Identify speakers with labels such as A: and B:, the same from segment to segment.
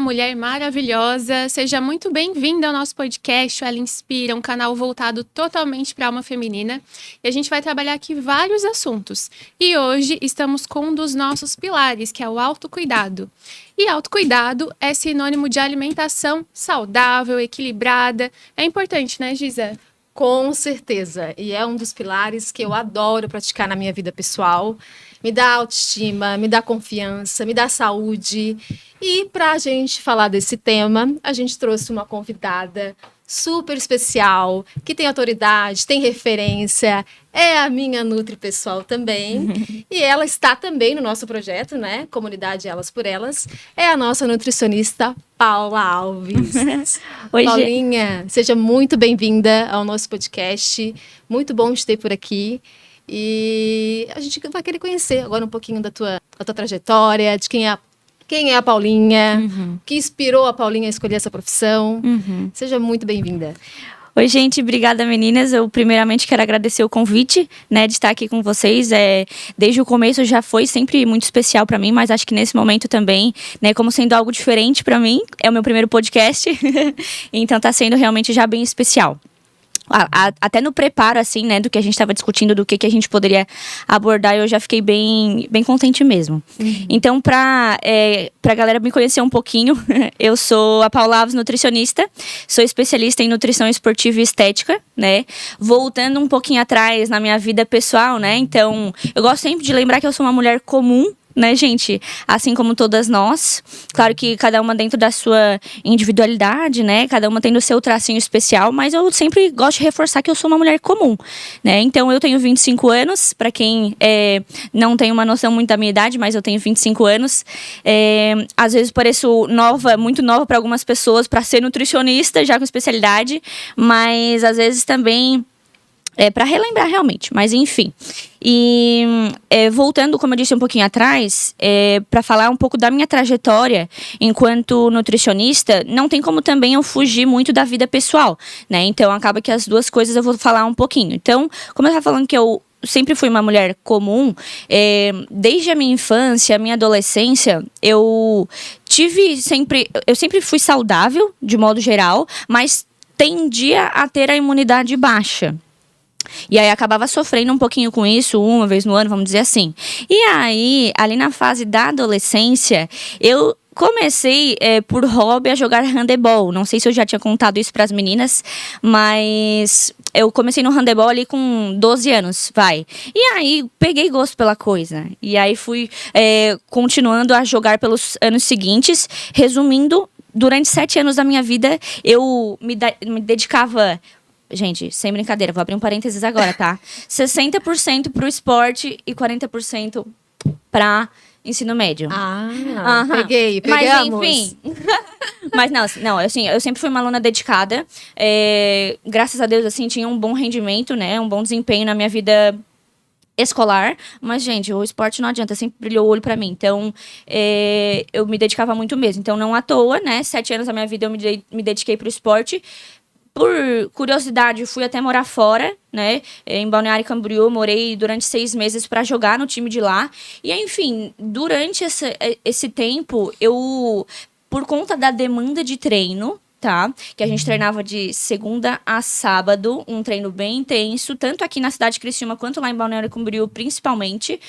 A: mulher maravilhosa. Seja muito bem-vinda ao nosso podcast, o Ela Inspira, um canal voltado totalmente para a alma feminina. E a gente vai trabalhar aqui vários assuntos. E hoje estamos com um dos nossos pilares, que é o autocuidado. E autocuidado é sinônimo de alimentação saudável, equilibrada. É importante, né, Gisa?
B: Com certeza. E é um dos pilares que eu adoro praticar na minha vida pessoal. Me dá autoestima, me dá confiança, me dá saúde. E para a gente falar desse tema, a gente trouxe uma convidada super especial, que tem autoridade, tem referência, é a minha nutri pessoal também. E ela está também no nosso projeto, né? Comunidade Elas por Elas. É a nossa nutricionista Paula Alves.
C: Oi,
B: Paulinha, seja muito bem-vinda ao nosso podcast. Muito bom te ter por aqui. E a gente vai querer conhecer agora um pouquinho da tua trajetória, de quem é a Paulinha, que inspirou a Paulinha a escolher essa profissão. Seja muito bem-vinda.
C: Oi, gente, obrigada, meninas. Eu primeiramente quero agradecer o convite, né, de estar aqui com vocês. Desde o começo já foi sempre muito especial para mim, mas acho que nesse momento também, né, como sendo algo diferente para mim, é o meu primeiro podcast, então tá sendo realmente já bem especial. Até no preparo, assim, né, do que a gente estava discutindo, do que a gente poderia abordar, eu já fiquei bem contente mesmo. Então, pra galera me conhecer um pouquinho, eu sou a Paula Alves, nutricionista, sou especialista em nutrição esportiva e estética, né, voltando um pouquinho atrás na minha vida pessoal, né, então, eu gosto sempre de lembrar que eu sou uma mulher comum, né, gente? Assim como todas nós. Claro que cada uma dentro da sua individualidade, né? Cada uma tendo o seu tracinho especial, mas eu sempre gosto de reforçar que eu sou uma mulher comum, né? Então, eu tenho 25 anos, para quem não tem uma noção muito da minha idade, mas eu tenho 25 anos. Às vezes pareço nova, muito nova para algumas pessoas, para ser nutricionista, já com especialidade, mas às vezes também para relembrar realmente, mas enfim. E voltando, como eu disse um pouquinho atrás, para falar um pouco da minha trajetória enquanto nutricionista, não tem como também eu fugir muito da vida pessoal, né? Então acaba que as duas coisas eu vou falar um pouquinho. Então, como eu estava falando que eu sempre fui uma mulher comum, desde a minha infância, a minha adolescência, eu sempre fui saudável, de modo geral, mas tendia a ter a imunidade baixa. E aí acabava sofrendo um pouquinho com isso, uma vez no ano, vamos dizer assim. E aí, ali na fase da adolescência, eu comecei por hobby a jogar handebol. Não sei se eu já tinha contado isso para as meninas, mas eu comecei no handebol ali com 12 anos, vai. E aí peguei gosto pela coisa. E aí fui continuando a jogar pelos anos seguintes. Resumindo, durante 7 anos da minha vida, eu me dedicava... Gente, sem brincadeira, vou abrir um parênteses agora, tá? 60% pro esporte e 40% pra ensino médio.
B: Peguei
C: mas enfim. Mas não, assim, eu sempre fui uma aluna dedicada. Graças a Deus, assim, tinha um bom rendimento, né? Um bom desempenho na minha vida escolar, mas, gente, o esporte não adianta, sempre brilhou o olho pra mim, então eu me dedicava muito mesmo, então não à toa, né, 7 anos da minha vida eu me dediquei pro esporte. Por curiosidade, fui até morar fora, né? Em Balneário Camboriú, morei durante 6 meses para jogar no time de lá. E, enfim, durante esse tempo, por conta da demanda de treino, tá? Que a gente treinava de segunda a sábado, um treino bem intenso, tanto aqui na cidade de Criciúma quanto lá em Balneário Camboriú, principalmente.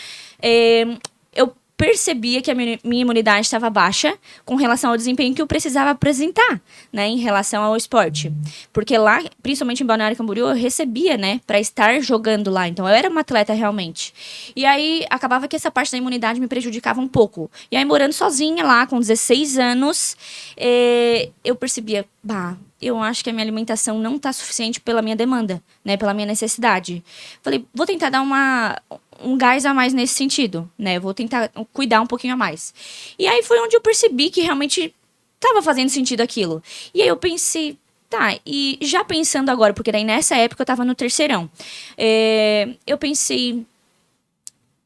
C: Eu percebia que a minha imunidade estava baixa com relação ao desempenho que eu precisava apresentar, né, em relação ao esporte. Porque lá, principalmente em Balneário Camboriú, eu recebia, né, para estar jogando lá. Então, eu era uma atleta realmente. E aí, acabava que essa parte da imunidade me prejudicava um pouco. E aí, morando sozinha lá, com 16 anos, eu percebia, eu acho que a minha alimentação não está suficiente pela minha demanda, né, pela minha necessidade. Falei, vou tentar dar um gás a mais nesse sentido, né? Eu vou tentar cuidar um pouquinho a mais. E aí foi onde eu percebi que realmente estava fazendo sentido aquilo. E aí eu pensei, tá, e já pensando agora, porque daí nessa época eu estava no terceirão, eu pensei,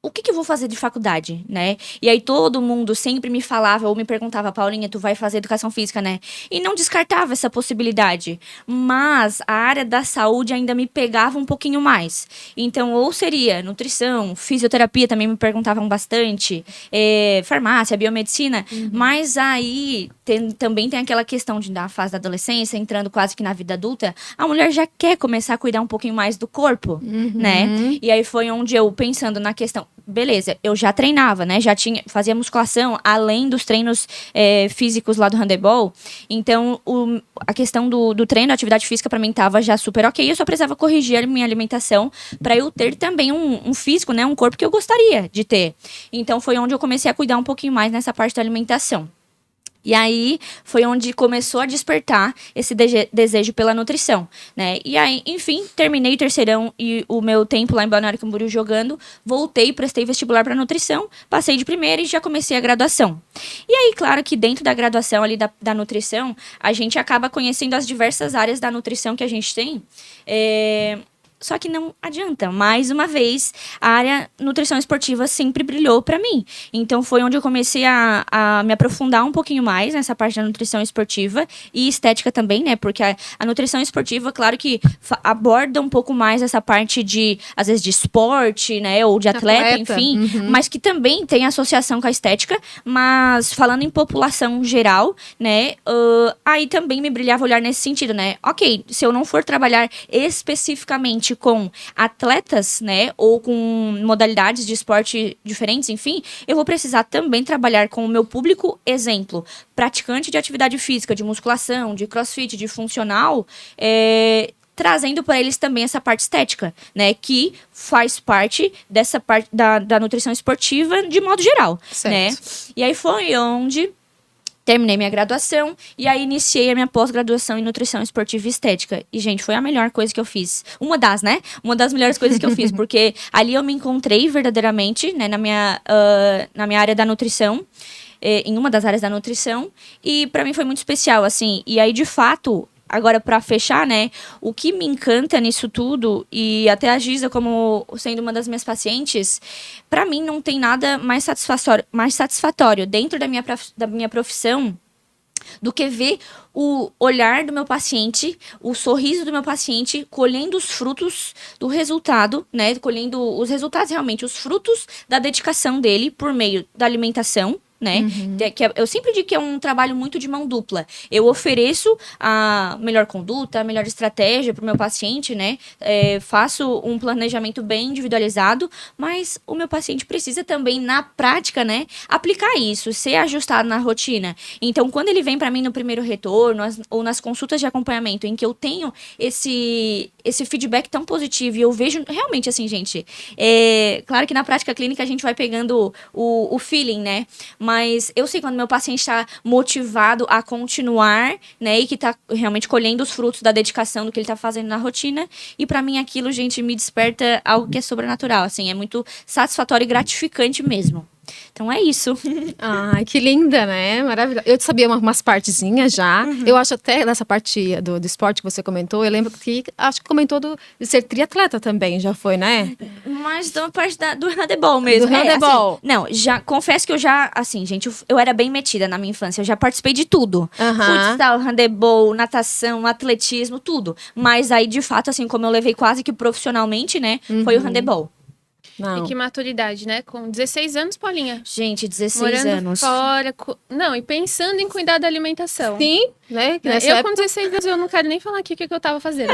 C: o que eu vou fazer de faculdade, né? E aí todo mundo sempre me falava ou me perguntava, Paulinha, tu vai fazer educação física, né? E não descartava essa possibilidade. Mas a área da saúde ainda me pegava um pouquinho mais. Então, ou seria nutrição, fisioterapia também me perguntavam bastante, farmácia, biomedicina. Mas aí também tem aquela questão da fase da adolescência, entrando quase que na vida adulta, a mulher já quer começar a cuidar um pouquinho mais do corpo, né? E aí foi onde eu, pensando na questão, beleza, eu já treinava, né? Fazia musculação, além dos treinos físicos lá do handebol. Então, a questão do treino, da atividade física, pra mim tava já super ok. Eu só precisava corrigir a minha alimentação pra eu ter também um físico, né? Um corpo que eu gostaria de ter. Então, foi onde eu comecei a cuidar um pouquinho mais nessa parte da alimentação. E aí, foi onde começou a despertar esse desejo pela nutrição, né? E aí, enfim, terminei o terceirão e o meu tempo lá em Balneário Camboriú jogando, voltei, prestei vestibular para nutrição, passei de primeira e já comecei a graduação. E aí, claro que dentro da graduação ali da nutrição, a gente acaba conhecendo as diversas áreas da nutrição que a gente tem. Só que não adianta. Mais uma vez, a área nutrição esportiva sempre brilhou pra mim. Então, foi onde eu comecei a me aprofundar um pouquinho mais nessa parte da nutrição esportiva e estética também, né? Porque a nutrição esportiva, claro que aborda um pouco mais essa parte de, às vezes, de esporte, né? Ou de atleta. Enfim. Mas que também tem associação com a estética. Mas, falando em população geral, né? Aí também me brilhava olhar nesse sentido, né? Ok, se eu não for trabalhar especificamente com atletas, né, ou com modalidades de esporte diferentes, enfim, eu vou precisar também trabalhar com o meu público exemplo, praticante de atividade física, de musculação, de crossfit, de funcional, trazendo para eles também essa parte estética, né, que faz parte dessa parte da nutrição esportiva de modo geral,
B: certo,
C: né? E aí foi onde terminei minha graduação e aí iniciei a minha pós-graduação em nutrição esportiva e estética. E, gente, foi a melhor coisa que eu fiz. Uma das melhores coisas que eu fiz, porque ali eu me encontrei verdadeiramente, né, na minha área da nutrição, em uma das áreas da nutrição, e pra mim foi muito especial, assim. E aí, de fato, agora pra fechar, né, o que me encanta nisso tudo, e até a Giza como sendo uma das minhas pacientes, pra mim não tem nada mais satisfatório dentro da minha profissão do que ver o olhar do meu paciente, o sorriso do meu paciente, colhendo os frutos do resultado, né, colhendo os resultados realmente, os frutos da dedicação dele por meio da alimentação, né? Eu sempre digo que é um trabalho muito de mão dupla. Eu ofereço a melhor conduta, a melhor estratégia para o meu paciente, né? Faço um planejamento bem individualizado, mas o meu paciente precisa também, na prática, né, aplicar isso, ser ajustado na rotina. Então, quando ele vem para mim no primeiro retorno, ou nas consultas de acompanhamento, em que eu tenho esse feedback tão positivo, e eu vejo realmente assim, gente, claro que na prática clínica a gente vai pegando o feeling, né? Mas eu sei quando meu paciente está motivado a continuar, né? E que está realmente colhendo os frutos da dedicação do que ele está fazendo na rotina. E para mim aquilo, gente, me desperta algo que é sobrenatural, assim. É muito satisfatório e gratificante mesmo. Então é isso.
B: Ai, que linda, né? Maravilhosa. Eu sabia umas partezinhas já. Eu acho até dessa parte do esporte que você comentou, eu lembro que acho que comentou de ser triatleta também, já foi, né?
C: Mas da parte do handebol mesmo.
B: Do handebol.
C: Assim, não, já confesso que eu já, assim, gente, eu era bem metida na minha infância. Eu já participei de tudo. Futsal, handebol, natação, atletismo, tudo. Mas aí, de fato, assim, como eu levei quase que profissionalmente, né, foi o handebol.
A: Não. E que maturidade, né? Com 16 anos, Paulinha.
C: Gente, 16
A: morando
C: anos.
A: Fora. Não, e pensando em cuidar da alimentação.
B: Sim, né?
A: Com 16 anos, eu não quero nem falar aqui o que eu tava fazendo.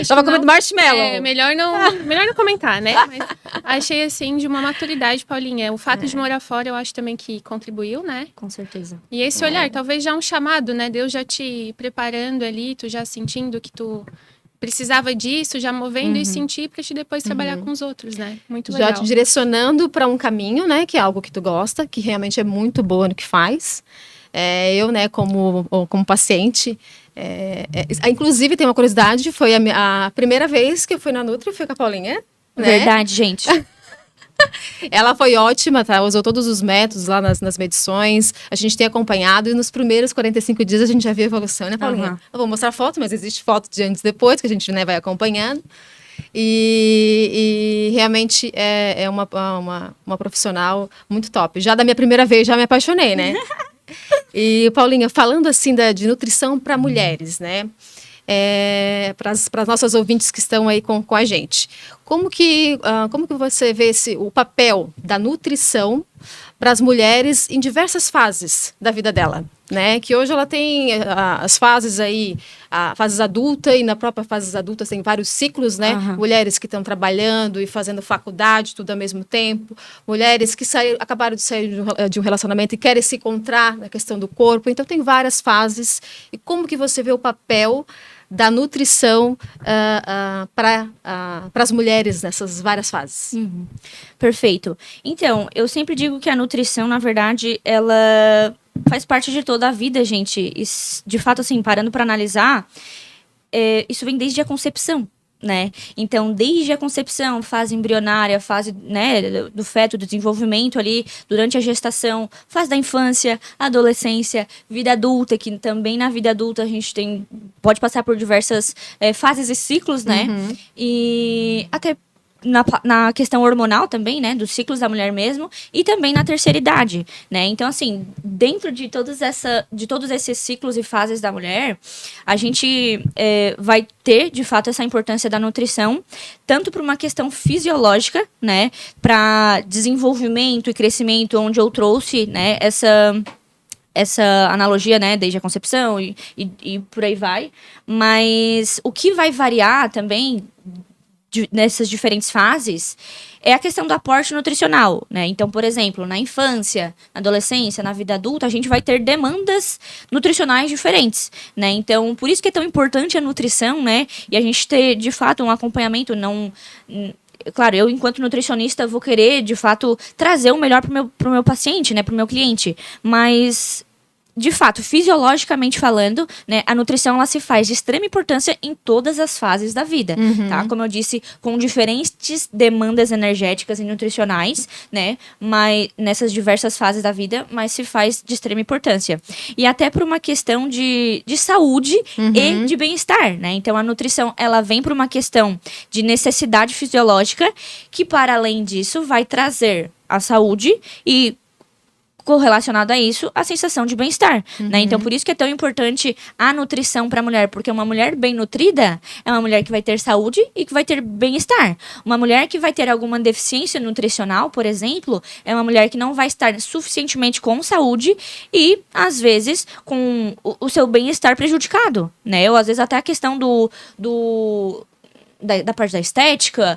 B: Tava comendo marshmallow.
A: Melhor não comentar, né? Mas achei, assim, de uma maturidade, Paulinha. O fato de morar fora, eu acho também que contribuiu, né?
C: Com certeza.
A: E esse olhar, talvez já um chamado, né? Deus já te preparando ali, tu já sentindo que tu precisava disso, já movendo e sentir para te depois trabalhar com os outros, né? Muito legal.
B: Já te direcionando para um caminho, né? Que é algo que tu gosta, que realmente é muito boa no que faz. Eu, né, como paciente, inclusive tem uma curiosidade, foi a primeira vez que eu fui na Nutri, foi com a Paulinha. Né?
C: Verdade, gente.
B: Ela foi ótima, tá? Usou todos os métodos lá nas medições. A gente tem acompanhado e nos primeiros 45 dias a gente já viu a evolução, né, Paulinha? Eu vou mostrar foto, mas existe foto de antes e depois, que a gente, né, vai acompanhando. E realmente é uma profissional muito top. Já da minha primeira vez, já me apaixonei, né? E, Paulinha, falando assim de nutrição para mulheres, né? Para as nossas ouvintes que estão aí com a gente. Como que você vê o papel da nutrição para as mulheres em diversas fases da vida dela, né? Que hoje ela tem as fases aí, a fases adulta, e na própria fase adulta tem vários ciclos, né? Mulheres que estão trabalhando e fazendo faculdade, tudo ao mesmo tempo. Mulheres que acabaram de sair de um relacionamento e querem se encontrar na questão do corpo. Então, tem várias fases. E como que você vê o papel da nutrição para as mulheres nessas várias fases?
C: Perfeito. Então, eu sempre digo que a nutrição, na verdade, ela faz parte de toda a vida, gente. E, de fato, assim, parando para analisar, isso vem desde a concepção, né? Então, desde a concepção, fase embrionária, fase, né, do feto, do desenvolvimento ali, durante a gestação, fase da infância, adolescência, vida adulta, que também na vida adulta a gente pode passar por diversas fases e ciclos, né? E até na questão hormonal também, né, dos ciclos da mulher mesmo, e também na terceira idade, né? Então, assim, dentro de todos esses ciclos e fases da mulher, a gente vai ter, de fato, essa importância da nutrição, tanto por uma questão fisiológica, né, para desenvolvimento e crescimento, onde eu trouxe, né, essa analogia, né, desde a concepção e por aí vai, mas o que vai variar também nessas diferentes fases é a questão do aporte nutricional, né? Então, por exemplo, na infância, na adolescência, na vida adulta, a gente vai ter demandas nutricionais diferentes, né? Então, por isso que é tão importante a nutrição, né? E a gente ter, de fato, um acompanhamento, claro, eu, enquanto nutricionista, vou querer, de fato, trazer o melhor pro meu paciente, né? Pro meu cliente. Mas, de fato, fisiologicamente falando, né, a nutrição ela se faz de extrema importância em todas as fases da vida, tá? Como eu disse, com diferentes demandas energéticas e nutricionais, né? Mas nessas diversas fases da vida, mas se faz de extrema importância. E até por uma questão de saúde e de bem-estar, né? Então, a nutrição, ela vem por uma questão de necessidade fisiológica, que, para além disso, vai trazer a saúde e, correlacionado a isso, a sensação de bem-estar, né? Então, por isso que é tão importante a nutrição para a mulher, porque uma mulher bem nutrida é uma mulher que vai ter saúde e que vai ter bem-estar. Uma mulher que vai ter alguma deficiência nutricional, por exemplo, é uma mulher que não vai estar suficientemente com saúde e, às vezes, com o seu bem-estar prejudicado, né? Ou, às vezes, até a questão da parte da estética,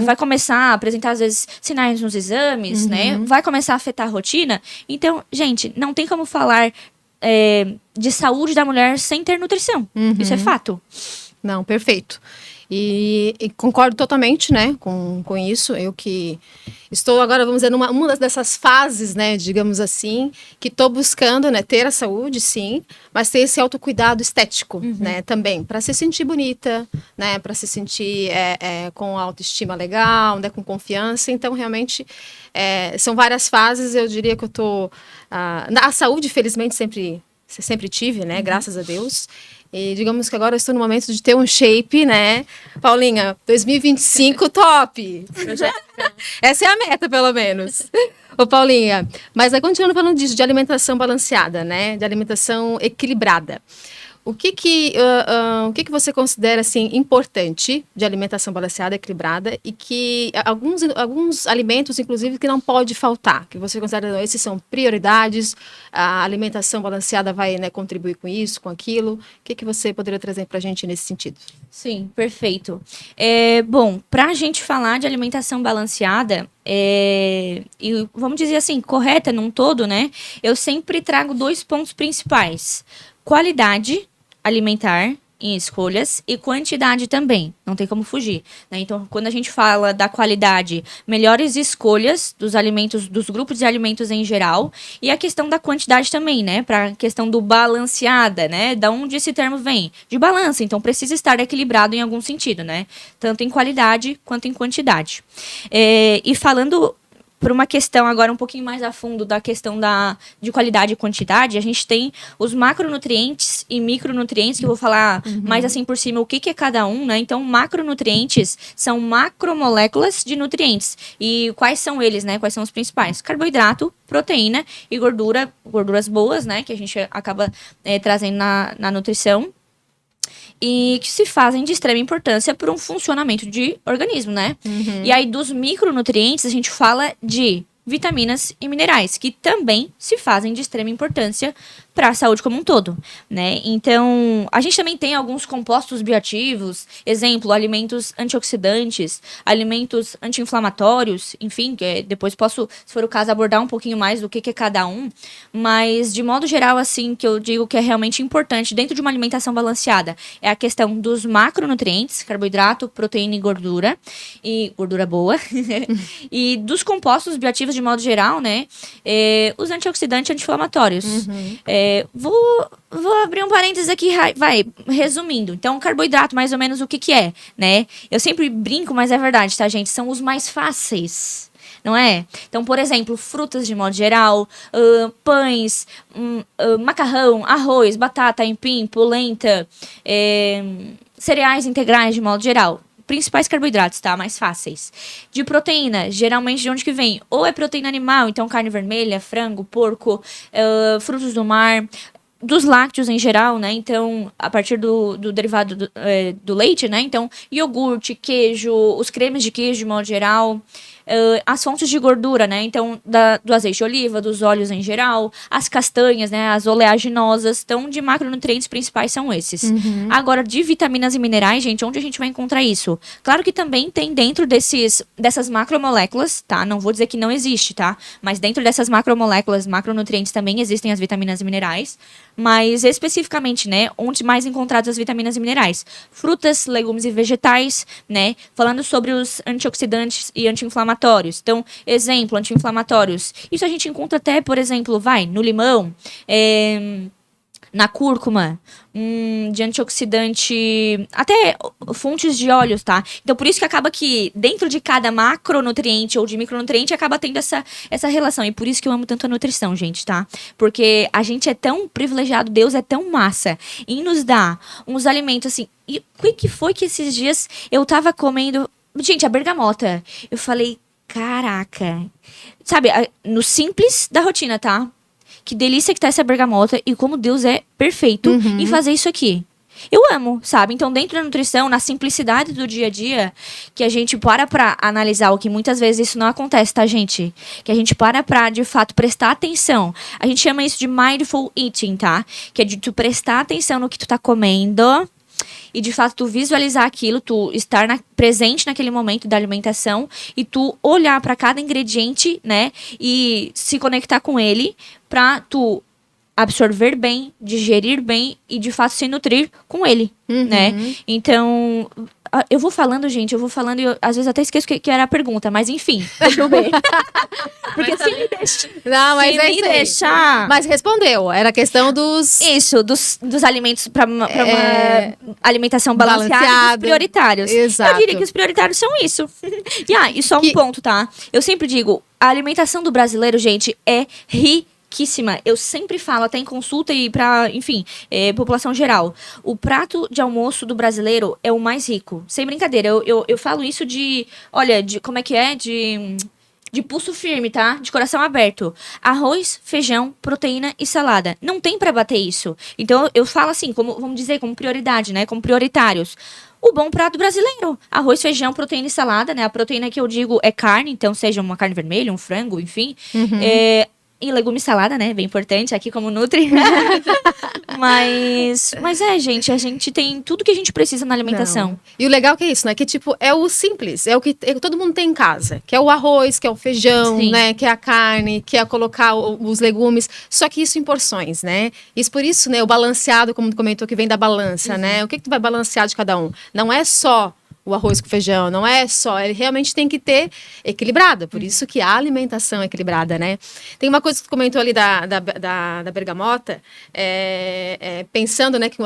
C: vai começar a apresentar, às vezes, sinais nos exames, né? Vai começar a afetar a rotina. Então, gente, não tem como falar de saúde da mulher sem ter nutrição. Isso é fato.
B: Não, perfeito. E concordo totalmente, né, com isso. Eu que estou agora, vamos dizer, numa dessas fases, né, digamos assim, que estou buscando, né, ter a saúde, sim, mas ter esse autocuidado estético, né, também, para se sentir bonita, né, para se sentir com autoestima legal, né, com confiança. Então, realmente, são várias fases. Eu diria que eu estou... a saúde, felizmente, sempre tive, né, graças a Deus. E digamos que agora eu estou no momento de ter um shape, né? Paulinha, 2025 top! Essa é a meta, pelo menos. Ô, Paulinha, mas aí continuando falando disso, de alimentação balanceada, né? De alimentação equilibrada. O que você considera, assim, importante de alimentação balanceada, equilibrada, e que alguns alimentos, inclusive, que não pode faltar, que você considera, não, esses são prioridades, a alimentação balanceada vai, né, contribuir com isso, com aquilo? O que você poderia trazer para a gente nesse sentido?
C: Sim, perfeito. Bom, para a gente falar de alimentação balanceada, e vamos dizer assim, correta num todo, né? Eu sempre trago 2 pontos principais: qualidade alimentar em escolhas e quantidade também, não tem como fugir, né? Então, quando a gente fala da qualidade, melhores escolhas dos alimentos, dos grupos de alimentos em geral, e a questão da quantidade também, né? Para a questão do balanceada, né? Da onde esse termo vem? De balança, então precisa estar equilibrado em algum sentido, né? Tanto em qualidade quanto em quantidade. E falando por uma questão agora um pouquinho mais a fundo da questão de qualidade e quantidade, a gente tem os macronutrientes e micronutrientes, que eu vou falar mais assim por cima o que é cada um, né? Então, macronutrientes são macromoléculas de nutrientes. E quais são eles, né? Quais são os principais? Carboidrato, proteína e gorduras boas, né? Que a gente acaba trazendo na nutrição. E que se fazem de extrema importância para um funcionamento de organismo, né? E aí, dos micronutrientes, a gente fala de vitaminas e minerais, que também se fazem de extrema importância para a saúde como um todo, né? Então, a gente também tem alguns compostos bioativos, exemplo, alimentos antioxidantes, alimentos anti-inflamatórios, enfim, que depois posso, se for o caso, abordar um pouquinho mais do que é cada um, mas de modo geral, assim, que eu digo que é realmente importante dentro de uma alimentação balanceada é a questão dos macronutrientes, carboidrato, proteína e gordura boa, e dos compostos bioativos de modo geral, né? Os antioxidantes e anti-inflamatórios. Vou abrir um parênteses aqui, vai, resumindo. Então, carboidrato, mais ou menos o que é, né? Eu sempre brinco, mas é verdade, tá, gente? São os mais fáceis, não é? Então, por exemplo, frutas de modo geral, pães, macarrão, arroz, batata, aipim, polenta, cereais integrais de modo geral. Principais carboidratos, tá? Mais fáceis. De proteína, geralmente de onde que vem? Ou é proteína animal, então carne vermelha, frango, porco, frutos do mar, dos lácteos em geral, né? Então, a partir do derivado do leite, né? Então, iogurte, queijo, os cremes de queijo de modo geral. As fontes de gordura, né? Então, do azeite de oliva, dos óleos em geral, as castanhas, né? As oleaginosas. Então, de macronutrientes principais são esses. Agora, de vitaminas e minerais, gente, onde a gente vai encontrar isso? Claro que também tem dentro dessas macromoléculas, tá? Não vou dizer que não existe, tá? Mas dentro dessas macromoléculas, macronutrientes, também existem as vitaminas e minerais. Mas, especificamente, né? Onde mais encontradas as vitaminas e minerais? Frutas, legumes e vegetais, né? Falando sobre os antioxidantes e anti-inflamatórios. Então, exemplo, anti-inflamatórios. Isso a gente encontra até, por exemplo, no limão, na cúrcuma, de antioxidante, até fontes de óleos, tá? Então, por isso que acaba que dentro de cada macronutriente ou de micronutriente acaba tendo essa relação. E por isso que eu amo tanto a nutrição, gente, tá? Porque a gente é tão privilegiado, Deus é tão massa em nos dar uns alimentos assim. E o que foi que esses dias eu tava comendo? Gente, a bergamota. Eu falei, caraca. Sabe, no simples da rotina, tá? Que delícia que tá essa bergamota e como Deus é perfeito em fazer isso aqui. Eu amo, sabe? Então, dentro da nutrição, na simplicidade do dia a dia, que a gente pra analisar o que muitas vezes isso não acontece, tá, gente? Que a gente pra, de fato, prestar atenção. A gente chama isso de mindful eating, tá? Que é de tu prestar atenção no que tu tá comendo e, de fato, tu visualizar aquilo, tu estar presente naquele momento da alimentação e tu olhar para cada ingrediente, né? E se conectar com ele pra tu absorver bem, digerir bem e, de fato, se nutrir com ele, né? Então, eu vou falando, gente, e eu, às vezes até esqueço que era a pergunta, mas enfim, deixa eu ver. Porque se me deixar...
B: Não, mas
C: se me deixar...
B: Mas respondeu, era a questão dos...
C: Isso, dos alimentos para uma alimentação balanceada e dos prioritários.
B: Exato.
C: Eu diria que os prioritários são isso. E só um ponto, tá? Eu sempre digo, a alimentação do brasileiro, gente, é riquíssima. Eu sempre falo, até em consulta e pra, enfim, população geral. O prato de almoço do brasileiro é o mais rico. Sem brincadeira. Eu falo isso como é que é? De pulso firme, tá? De coração aberto. Arroz, feijão, proteína e salada. Não tem pra bater isso. Então, eu falo assim, vamos dizer, como prioridade, né? Como prioritários. O bom prato brasileiro. Arroz, feijão, proteína e salada, né? A proteína que eu digo é carne, então seja uma carne vermelha, um frango, enfim. E legume e salada, né? Bem importante, aqui como Nutri. Mas gente, a gente tem tudo que a gente precisa na alimentação.
B: Não. E o legal que é isso, né? Que, tipo, é o simples. É o que todo mundo tem em casa. Que é o arroz, que é o feijão,
C: Sim.
B: né? Que é a carne, que é colocar os legumes. Só que isso em porções, né? Isso por isso, né? O balanceado, como tu comentou, que vem da balança, né? O que tu vai balancear de cada um? Não é só o arroz com feijão, não é só, ele realmente tem que ter equilibrado, por isso que a alimentação é equilibrada, né? Tem uma coisa que tu comentou ali da bergamota, pensando, né, que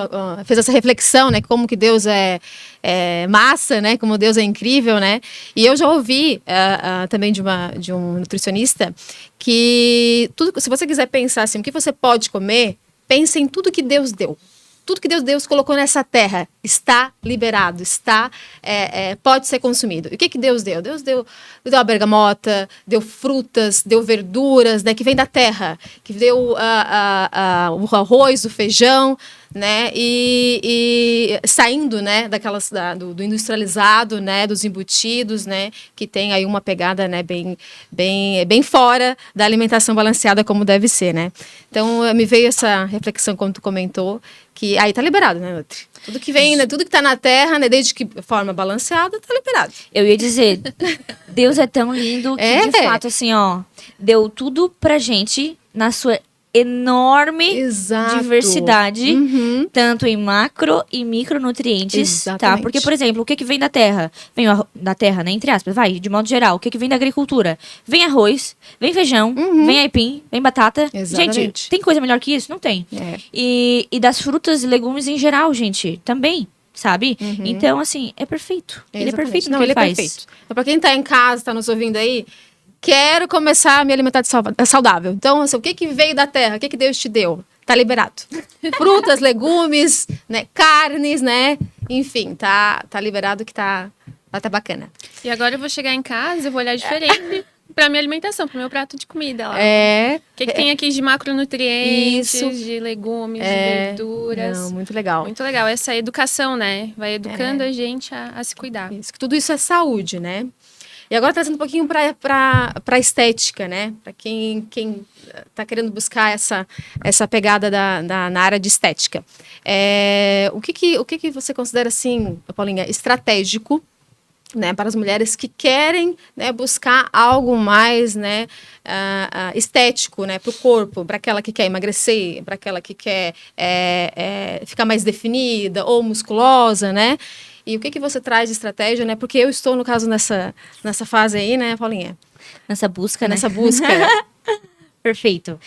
B: fez essa reflexão, né, como que Deus é massa, né, como Deus é incrível, né? E eu já ouvi também de um nutricionista que se você quiser pensar assim, o que você pode comer, pense em tudo que Deus deu. Tudo que Deus colocou nessa terra está liberado, pode ser consumido. E o que Deus deu? Deus deu a bergamota, deu frutas, deu verduras, né, que vem da terra, que deu o arroz, o feijão, né, e saindo, né, do industrializado, né, dos embutidos, né, que tem aí uma pegada, né, bem fora da alimentação balanceada como deve ser, né. Então me veio essa reflexão quando tu comentou que aí tá liberado, né, Nutri? Tudo que vem, né, tudo que tá na terra, né, desde que forma balanceada, tá liberado.
C: Eu ia dizer, Deus é tão lindo que de fato assim, ó, deu tudo pra gente na sua enorme diversidade, tanto em macro e micronutrientes, tá? Porque, por exemplo, o que vem da terra? Vem da terra, né? Entre aspas, de modo geral. O que vem da agricultura? Vem arroz, vem feijão, vem aipim, vem batata.
B: Exatamente.
C: Gente, tem coisa melhor que isso? Não tem. E das frutas e legumes em geral, gente, também. Sabe? Então, assim, é perfeito. Ele é perfeito no que ele faz.
B: Perfeito. Então, pra quem tá em casa, tá nos ouvindo aí, quero começar a me alimentar saudável. Então, assim, o que veio da terra? O que Deus te deu? Tá liberado. Frutas, legumes, né? Carnes, né? Enfim, tá liberado que tá bacana.
A: E agora eu vou chegar em casa e vou olhar diferente pra minha alimentação, pro meu prato de comida lá. O que tem aqui de macronutrientes, de legumes, de verduras.
B: Não, muito legal.
A: Muito legal. Essa educação, né? Vai educando a gente a se cuidar.
B: Isso, que tudo isso é saúde, né? E agora trazendo um pouquinho para estética, né? Para quem está querendo buscar essa pegada na área de estética. O que você considera, assim, Paulinha, estratégico, né, para as mulheres que querem, né, buscar algo mais, né, estético, né, para o corpo, para aquela que quer emagrecer, para aquela que quer ficar mais definida ou musculosa, né? E o que você traz de estratégia, né? Porque eu estou, no caso, nessa fase aí, né, Paulinha?
C: Nessa busca, né?
B: Nessa busca.
C: Perfeito.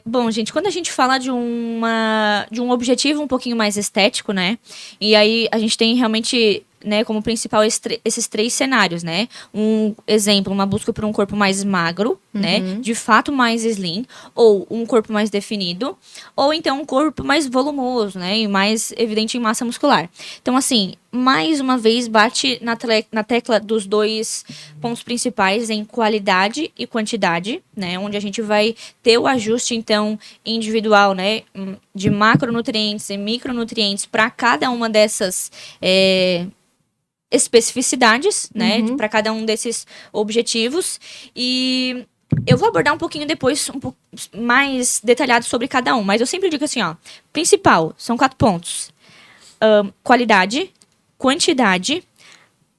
C: Bom, gente, quando a gente fala de um objetivo um pouquinho mais estético, né? E aí a gente tem realmente, né, como principal esses três cenários, né? Um exemplo, uma busca por um corpo mais magro, né? De fato mais slim, ou um corpo mais definido, ou então um corpo mais volumoso, né? E mais evidente em massa muscular. Então, assim, mais uma vez bate na tecla dos dois pontos principais em qualidade e quantidade, né? Onde a gente vai ter o ajuste, então, individual, né? De macronutrientes e micronutrientes para cada uma dessas especificidades, né, para cada um desses objetivos. E eu vou abordar um pouquinho depois, um pouco mais detalhado sobre cada um, mas eu sempre digo assim, ó, principal, são 4 pontos. Qualidade, quantidade,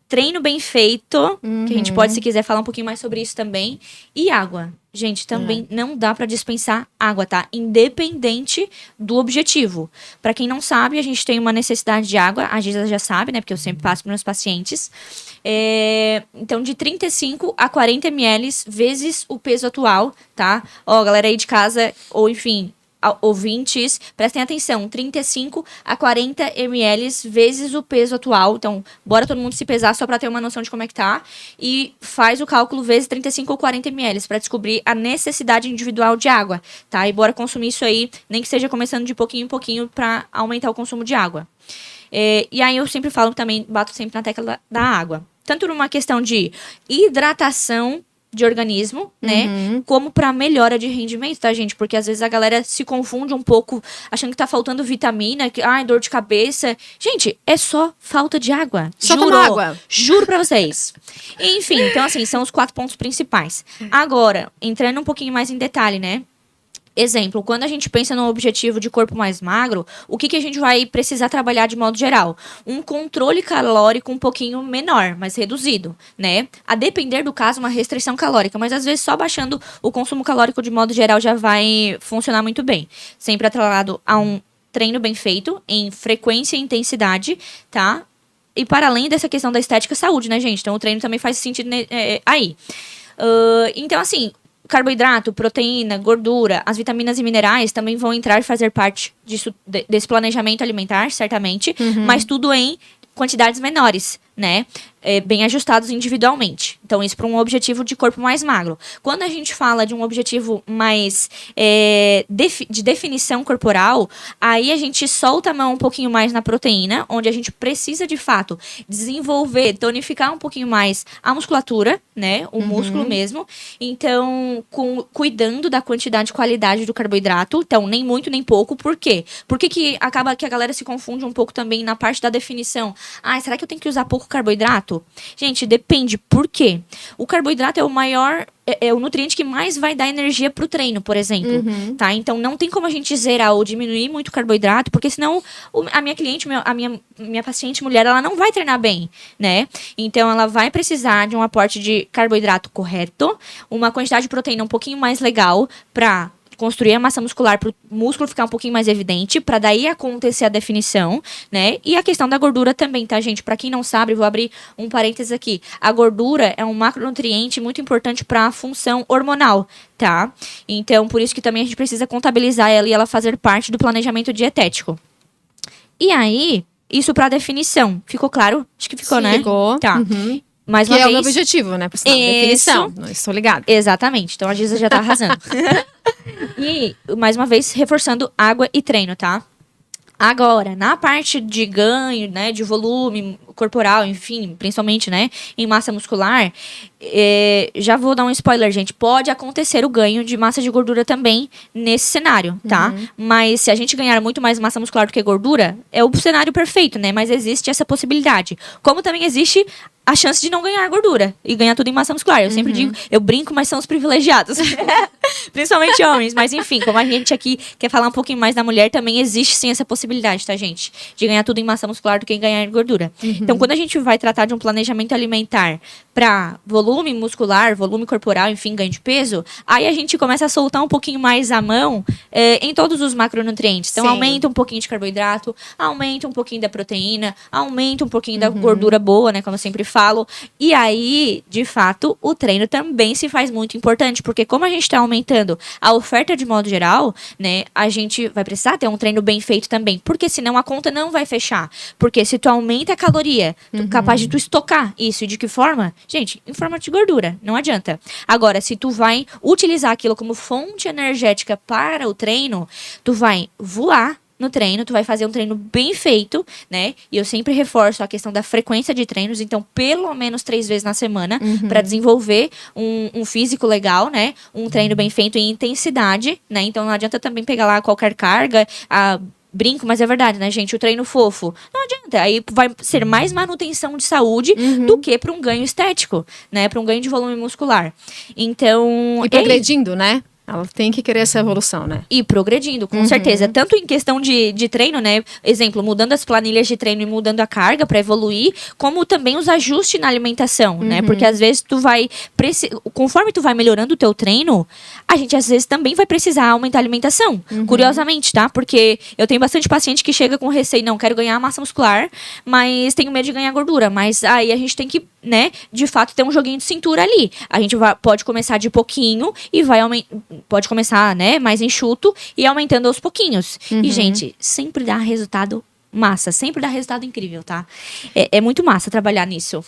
C: treino bem feito, que a gente pode, se quiser, falar um pouquinho mais sobre isso também, e água. Gente, também não dá para dispensar água, tá? Independente do objetivo. Para quem não sabe, a gente tem uma necessidade de água. A Giza já sabe, né? Porque eu sempre passo para meus pacientes. Então, de 35 a 40 ml vezes o peso atual, tá? Ó, galera aí de casa, ou enfim, ouvintes, prestem atenção, 35 a 40 ml vezes o peso atual. Então, bora todo mundo se pesar só para ter uma noção de como é que tá. E faz o cálculo vezes 35 ou 40 ml para descobrir a necessidade individual de água, tá? E bora consumir isso aí, nem que seja começando de pouquinho em pouquinho para aumentar o consumo de água. E aí eu sempre falo também, bato sempre na tecla da água. Tanto numa questão de hidratação de organismo, né? Como para melhora de rendimento, tá, gente? Porque às vezes a galera se confunde um pouco, achando que tá faltando vitamina, dor de cabeça. Gente, é só falta de água.
B: Só tomar água.
C: Juro pra vocês. Enfim, então assim, são os 4 pontos principais. Agora, entrando um pouquinho mais em detalhe, né? Exemplo, quando a gente pensa no objetivo de corpo mais magro, o que a gente vai precisar trabalhar de modo geral? Um controle calórico um pouquinho menor, mais reduzido, né? A depender do caso, uma restrição calórica, mas às vezes só baixando o consumo calórico de modo geral já vai funcionar muito bem. Sempre atrelado a um treino bem feito, em frequência e intensidade, tá? E para além dessa questão da estética, saúde, né, gente? Então o treino também faz sentido aí. Então, assim, carboidrato, proteína, gordura, as vitaminas e minerais também vão entrar e fazer parte desse planejamento alimentar, certamente, mas tudo em quantidades menores, né? Bem ajustados individualmente. Então, isso para um objetivo de corpo mais magro. Quando a gente fala de um objetivo mais de definição corporal, aí a gente solta a mão um pouquinho mais na proteína, onde a gente precisa, de fato, desenvolver, tonificar um pouquinho mais a musculatura, né? O músculo mesmo. Então, cuidando da quantidade e qualidade do carboidrato. Então, nem muito, nem pouco. Por quê? Porque que acaba que a galera se confunde um pouco também na parte da definição. Será que eu tenho que usar pouco carboidrato? Gente, depende. Por quê? O carboidrato é o maior, é o nutriente que mais vai dar energia pro treino, por exemplo, tá? Então, não tem como a gente zerar ou diminuir muito o carboidrato, porque senão a minha cliente, a minha paciente mulher, ela não vai treinar bem, né? Então, ela vai precisar de um aporte de carboidrato correto, uma quantidade de proteína um pouquinho mais legal pra construir a massa muscular para o músculo ficar um pouquinho mais evidente, para daí acontecer a definição, né? E a questão da gordura também, tá, gente? Para quem não sabe, vou abrir um parênteses aqui. A gordura é um macronutriente muito importante para a função hormonal, tá? Então, por isso que também a gente precisa contabilizar ela e ela fazer parte do planejamento dietético. E aí, isso para definição. Ficou claro? Acho que ficou,
B: Sim,
C: né?
B: Ficou.
C: Tá. Mais
B: Que
C: uma
B: é o
C: vez.
B: meu objetivo, né? Por sinal, definição. Estou ligada.
C: Exatamente. Então a Giza já tá arrasando. E, mais uma vez, reforçando água e treino, tá? Agora, na parte de ganho, né, de volume corporal, enfim, principalmente, né, em massa muscular, já vou dar um spoiler, gente. Pode acontecer o ganho de massa de gordura também nesse cenário, tá? Mas se a gente ganhar muito mais massa muscular do que gordura, é o cenário perfeito, né? Mas existe essa possibilidade. Como também existe a chance de não ganhar gordura e ganhar tudo em massa muscular. Eu sempre digo, eu brinco, mas são os privilegiados. Principalmente homens. Mas enfim, como a gente aqui quer falar um pouquinho mais da mulher, também existe sim essa possibilidade, tá, gente? De ganhar tudo em massa muscular do que ganhar em gordura. Então, quando a gente vai tratar de um planejamento alimentar para volume muscular, volume corporal, enfim, ganho de peso, aí a gente começa a soltar um pouquinho mais a mão em todos os macronutrientes. Então, aumenta um pouquinho de carboidrato, aumenta um pouquinho da proteína, aumenta um pouquinho da gordura boa, né, como eu sempre falo. E aí, de fato, o treino também se faz muito importante, porque como a gente está aumentando a oferta de modo geral, né, a gente vai precisar ter um treino bem feito também, porque senão a conta não vai fechar. Porque se tu aumenta a caloria, tu é capaz de tu estocar isso. E de que forma? Gente, em forma de gordura, não adianta. Agora, se tu vai utilizar aquilo como fonte energética para o treino, tu vai voar no treino, tu vai fazer um treino bem feito, né? E eu sempre reforço a questão da frequência de treinos, então pelo menos 3 vezes na semana, para desenvolver um físico legal, né? Um treino bem feito em intensidade, né? Então não adianta também pegar lá qualquer carga, brinco, mas é verdade, né, gente? O treino fofo. Não adianta. Aí vai ser mais manutenção de saúde do que para um ganho estético, né? Para um ganho de volume muscular. Então.
B: E progredindo, né? Ela tem que querer essa evolução, né?
C: E progredindo, com certeza. Tanto em questão de treino, né? Exemplo, mudando as planilhas de treino e mudando a carga para evoluir, como também os ajustes na alimentação, né? Porque às vezes tu vai... Conforme tu vai melhorando o teu treino, a gente às vezes também vai precisar aumentar a alimentação. Curiosamente, tá? Porque eu tenho bastante paciente que chega com receio, não, quero ganhar massa muscular, mas tenho medo de ganhar gordura. Mas aí a gente tem que, né, de fato, ter um joguinho de cintura ali. A gente pode começar de pouquinho e vai aumentar... Pode começar, né, mais enxuto e aumentando aos pouquinhos. E, gente, sempre dá resultado massa, sempre dá resultado incrível, tá? É muito massa trabalhar nisso.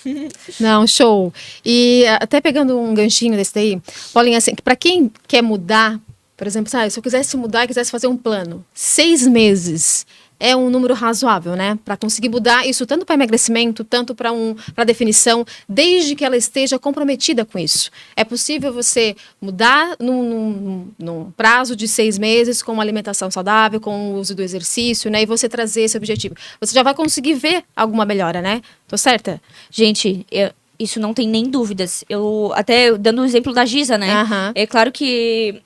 B: Não, show. E até pegando um ganchinho desse daí, Paulinha, assim, pra quem quer mudar, por exemplo, se eu quisesse mudar e quisesse fazer um plano, 6 meses é um número razoável, né? Para conseguir mudar isso tanto para emagrecimento, tanto para definição, desde que ela esteja comprometida com isso. É possível você mudar num prazo de 6 meses com uma alimentação saudável, com o uso do exercício, né? E você trazer esse objetivo. Você já vai conseguir ver alguma melhora, né? Tô certa?
C: Gente, isso não tem nem dúvidas. Eu até dando o exemplo da Giza, né? É claro que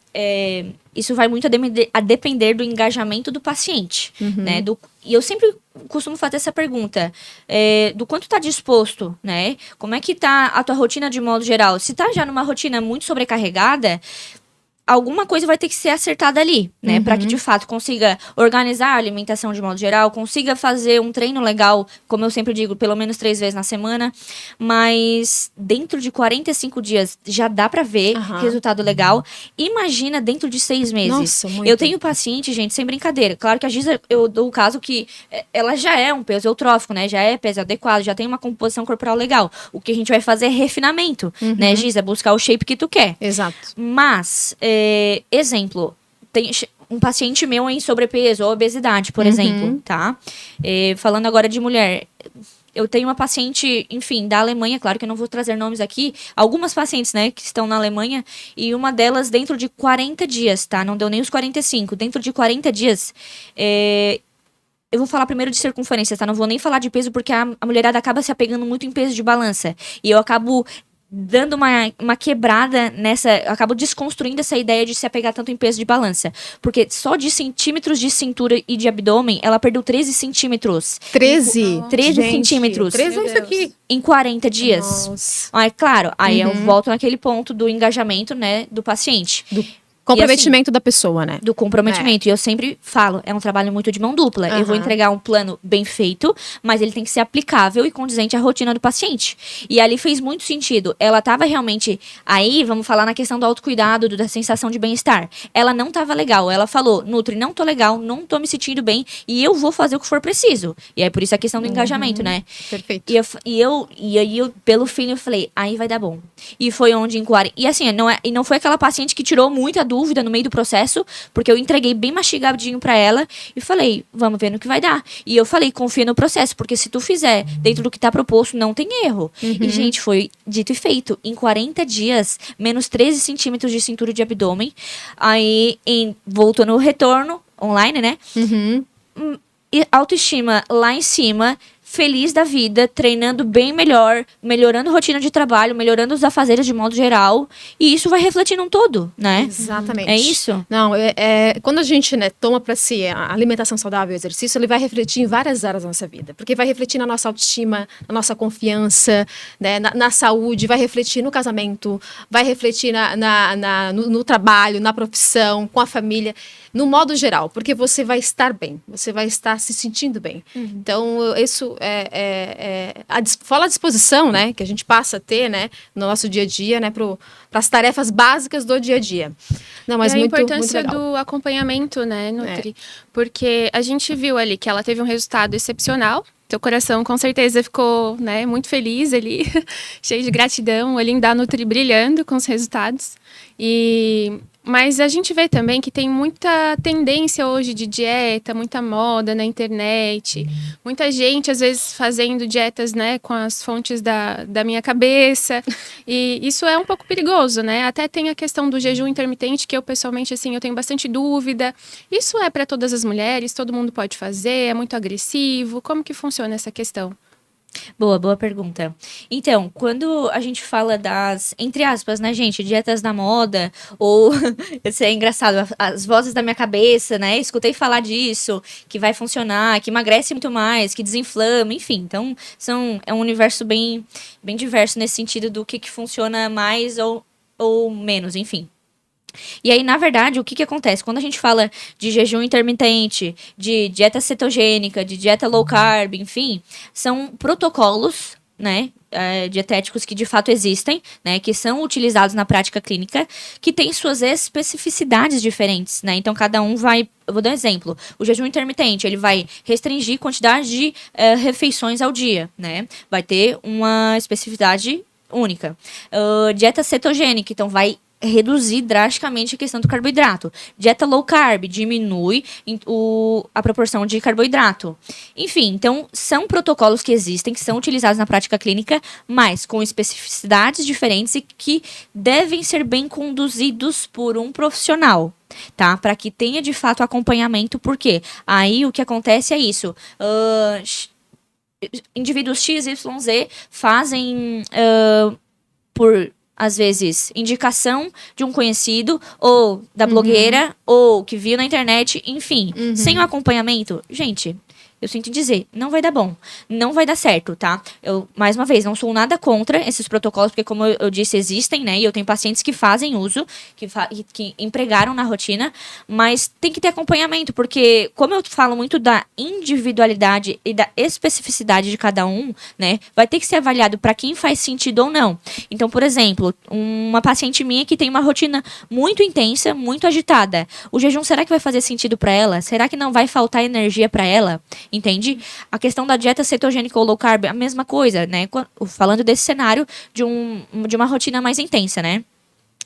C: isso vai muito a depender do engajamento do paciente, né? E eu sempre costumo fazer essa pergunta, do quanto tá disposto, né? Como é que tá a tua rotina de modo geral? Se tá já numa rotina muito sobrecarregada, alguma coisa vai ter que ser acertada ali, né? Para que de fato consiga organizar a alimentação de modo geral, consiga fazer um treino legal, como eu sempre digo, pelo menos 3 vezes na semana. Mas dentro de 45 dias já dá para ver resultado legal. Imagina dentro de 6 meses.
B: Nossa, muito.
C: Eu tenho paciente, gente, sem brincadeira. Claro que a Giza, eu dou o caso que ela já é um peso eutrófico, né? Já é peso adequado, já tem uma composição corporal legal. O que a gente vai fazer é refinamento, né, Giza? Buscar o shape que tu quer.
B: Exato.
C: Mas, exemplo, tem um paciente meu em sobrepeso ou obesidade, por exemplo, tá? Falando agora de mulher, eu tenho uma paciente, enfim, da Alemanha, claro que eu não vou trazer nomes aqui, algumas pacientes, né, que estão na Alemanha, e uma delas dentro de 40 dias, tá? Não deu nem os 45, dentro de 40 dias, eu vou falar primeiro de circunferência, tá? Não vou nem falar de peso, porque a mulherada acaba se apegando muito em peso de balança. E eu acabo dando uma quebrada nessa... Eu acabo desconstruindo essa ideia de se apegar tanto em peso de balança. Porque só de centímetros de cintura e de abdômen, ela perdeu 13 centímetros.
B: 13?
C: 13
B: Gente,
C: centímetros.
B: 13 é isso aqui.
C: Em 40 dias.
B: Nossa.
C: Aí, claro, aí eu volto naquele ponto do engajamento, né, do paciente.
B: Comprometimento da pessoa, né?
C: Do comprometimento. E eu sempre falo, é um trabalho muito de mão dupla. Eu vou entregar um plano bem feito, mas ele tem que ser aplicável e condizente à rotina do paciente. E ali fez muito sentido. Ela tava realmente... Aí, vamos falar na questão do autocuidado, da sensação de bem-estar. Ela não tava legal. Ela falou, Nutri, não tô legal, não tô me sentindo bem e eu vou fazer o que for preciso. E aí, por isso a questão do engajamento, né?
B: Perfeito.
C: E aí, eu, pelo feeling, eu falei, aí vai dar bom. E foi onde em 40... E assim, não foi aquela paciente que tirou muita dúvida no meio do processo, porque eu entreguei bem mastigadinho pra ela e falei, vamos ver no que vai dar. E eu falei, confia no processo, porque se tu fizer dentro do que tá proposto, não tem erro. E, gente, foi dito e feito. Em 40 dias, menos 13 centímetros de cintura de abdômen. Aí, voltou no retorno, online, né? E autoestima lá em cima, feliz da vida, treinando bem melhor, melhorando a rotina de trabalho, melhorando os afazeres de modo geral. E isso vai refletir num todo, né?
B: Exatamente.
C: É isso?
B: Não, quando a gente, né, toma para si a alimentação saudável e o exercício, ele vai refletir em várias áreas da nossa vida. Porque vai refletir na nossa autoestima, na nossa confiança, né, na saúde, vai refletir no casamento, vai refletir no trabalho, na profissão, com a família, no modo geral. Porque você vai estar bem, você vai estar se sentindo bem. Então, isso fala a disposição, né, que a gente passa a ter, né, no nosso dia a dia, né, para as tarefas básicas do dia a dia. Não, mas
A: e a
B: muito
A: importância
B: muito legal.
A: do acompanhamento, né, Nutri? Porque a gente viu ali que ela teve um resultado excepcional. Teu coração com certeza ficou, né, muito feliz ali, cheio de gratidão, o olhinho da Nutri brilhando com os resultados. Mas a gente vê também que tem muita tendência hoje de dieta, muita moda na internet. Muita gente, às vezes, fazendo dietas, né, com as fontes da minha cabeça. E isso é um pouco perigoso, né? Até tem a questão do jejum intermitente, que eu, pessoalmente, assim, eu tenho bastante dúvida. Isso é para todas as mulheres? Todo mundo pode fazer? É muito agressivo? Como que funciona essa questão?
C: Boa pergunta. Então, quando a gente fala das, entre aspas, né, gente, dietas da moda, ou, isso é engraçado, as vozes da minha cabeça, né, escutei falar disso, que vai funcionar, que emagrece muito mais, que desinflama, enfim. Então, é um universo bem diverso nesse sentido do que funciona mais ou menos, enfim. E aí, na verdade, o que acontece? Quando a gente fala de jejum intermitente, de dieta cetogênica, de dieta low carb, enfim, são protocolos, né, dietéticos que de fato existem, né, que são utilizados na prática clínica, que têm suas especificidades diferentes, né, então cada um vai, eu vou dar um exemplo, o jejum intermitente, ele vai restringir quantidade de refeições ao dia, né, vai ter uma especificidade única. Dieta cetogênica, então vai reduzir drasticamente a questão do carboidrato. Dieta low carb diminui a proporção de carboidrato. Enfim, então são protocolos que existem, que são utilizados na prática clínica, mas com especificidades diferentes e que devem ser bem conduzidos por um profissional, tá? Para que tenha de fato acompanhamento, porque aí o que acontece é isso. Indivíduos X, Y, Z fazem por às vezes, indicação de um conhecido, ou da blogueira, ou que viu na internet, enfim, sem o acompanhamento. Gente, eu sinto dizer, não vai dar bom, não vai dar certo, tá? Eu, mais uma vez, não sou nada contra esses protocolos, porque como eu disse, existem, né? E eu tenho pacientes que fazem uso, que empregaram na rotina, mas tem que ter acompanhamento, porque como eu falo muito da individualidade e da especificidade de cada um, né? Vai ter que ser avaliado para quem faz sentido ou não. Então, por exemplo, uma paciente minha que tem uma rotina muito intensa, muito agitada. O jejum, será que vai fazer sentido para ela? Será que não vai faltar energia para ela? Entende? A questão da dieta cetogênica ou low carb, a mesma coisa, né? Falando desse cenário de uma rotina mais intensa, né?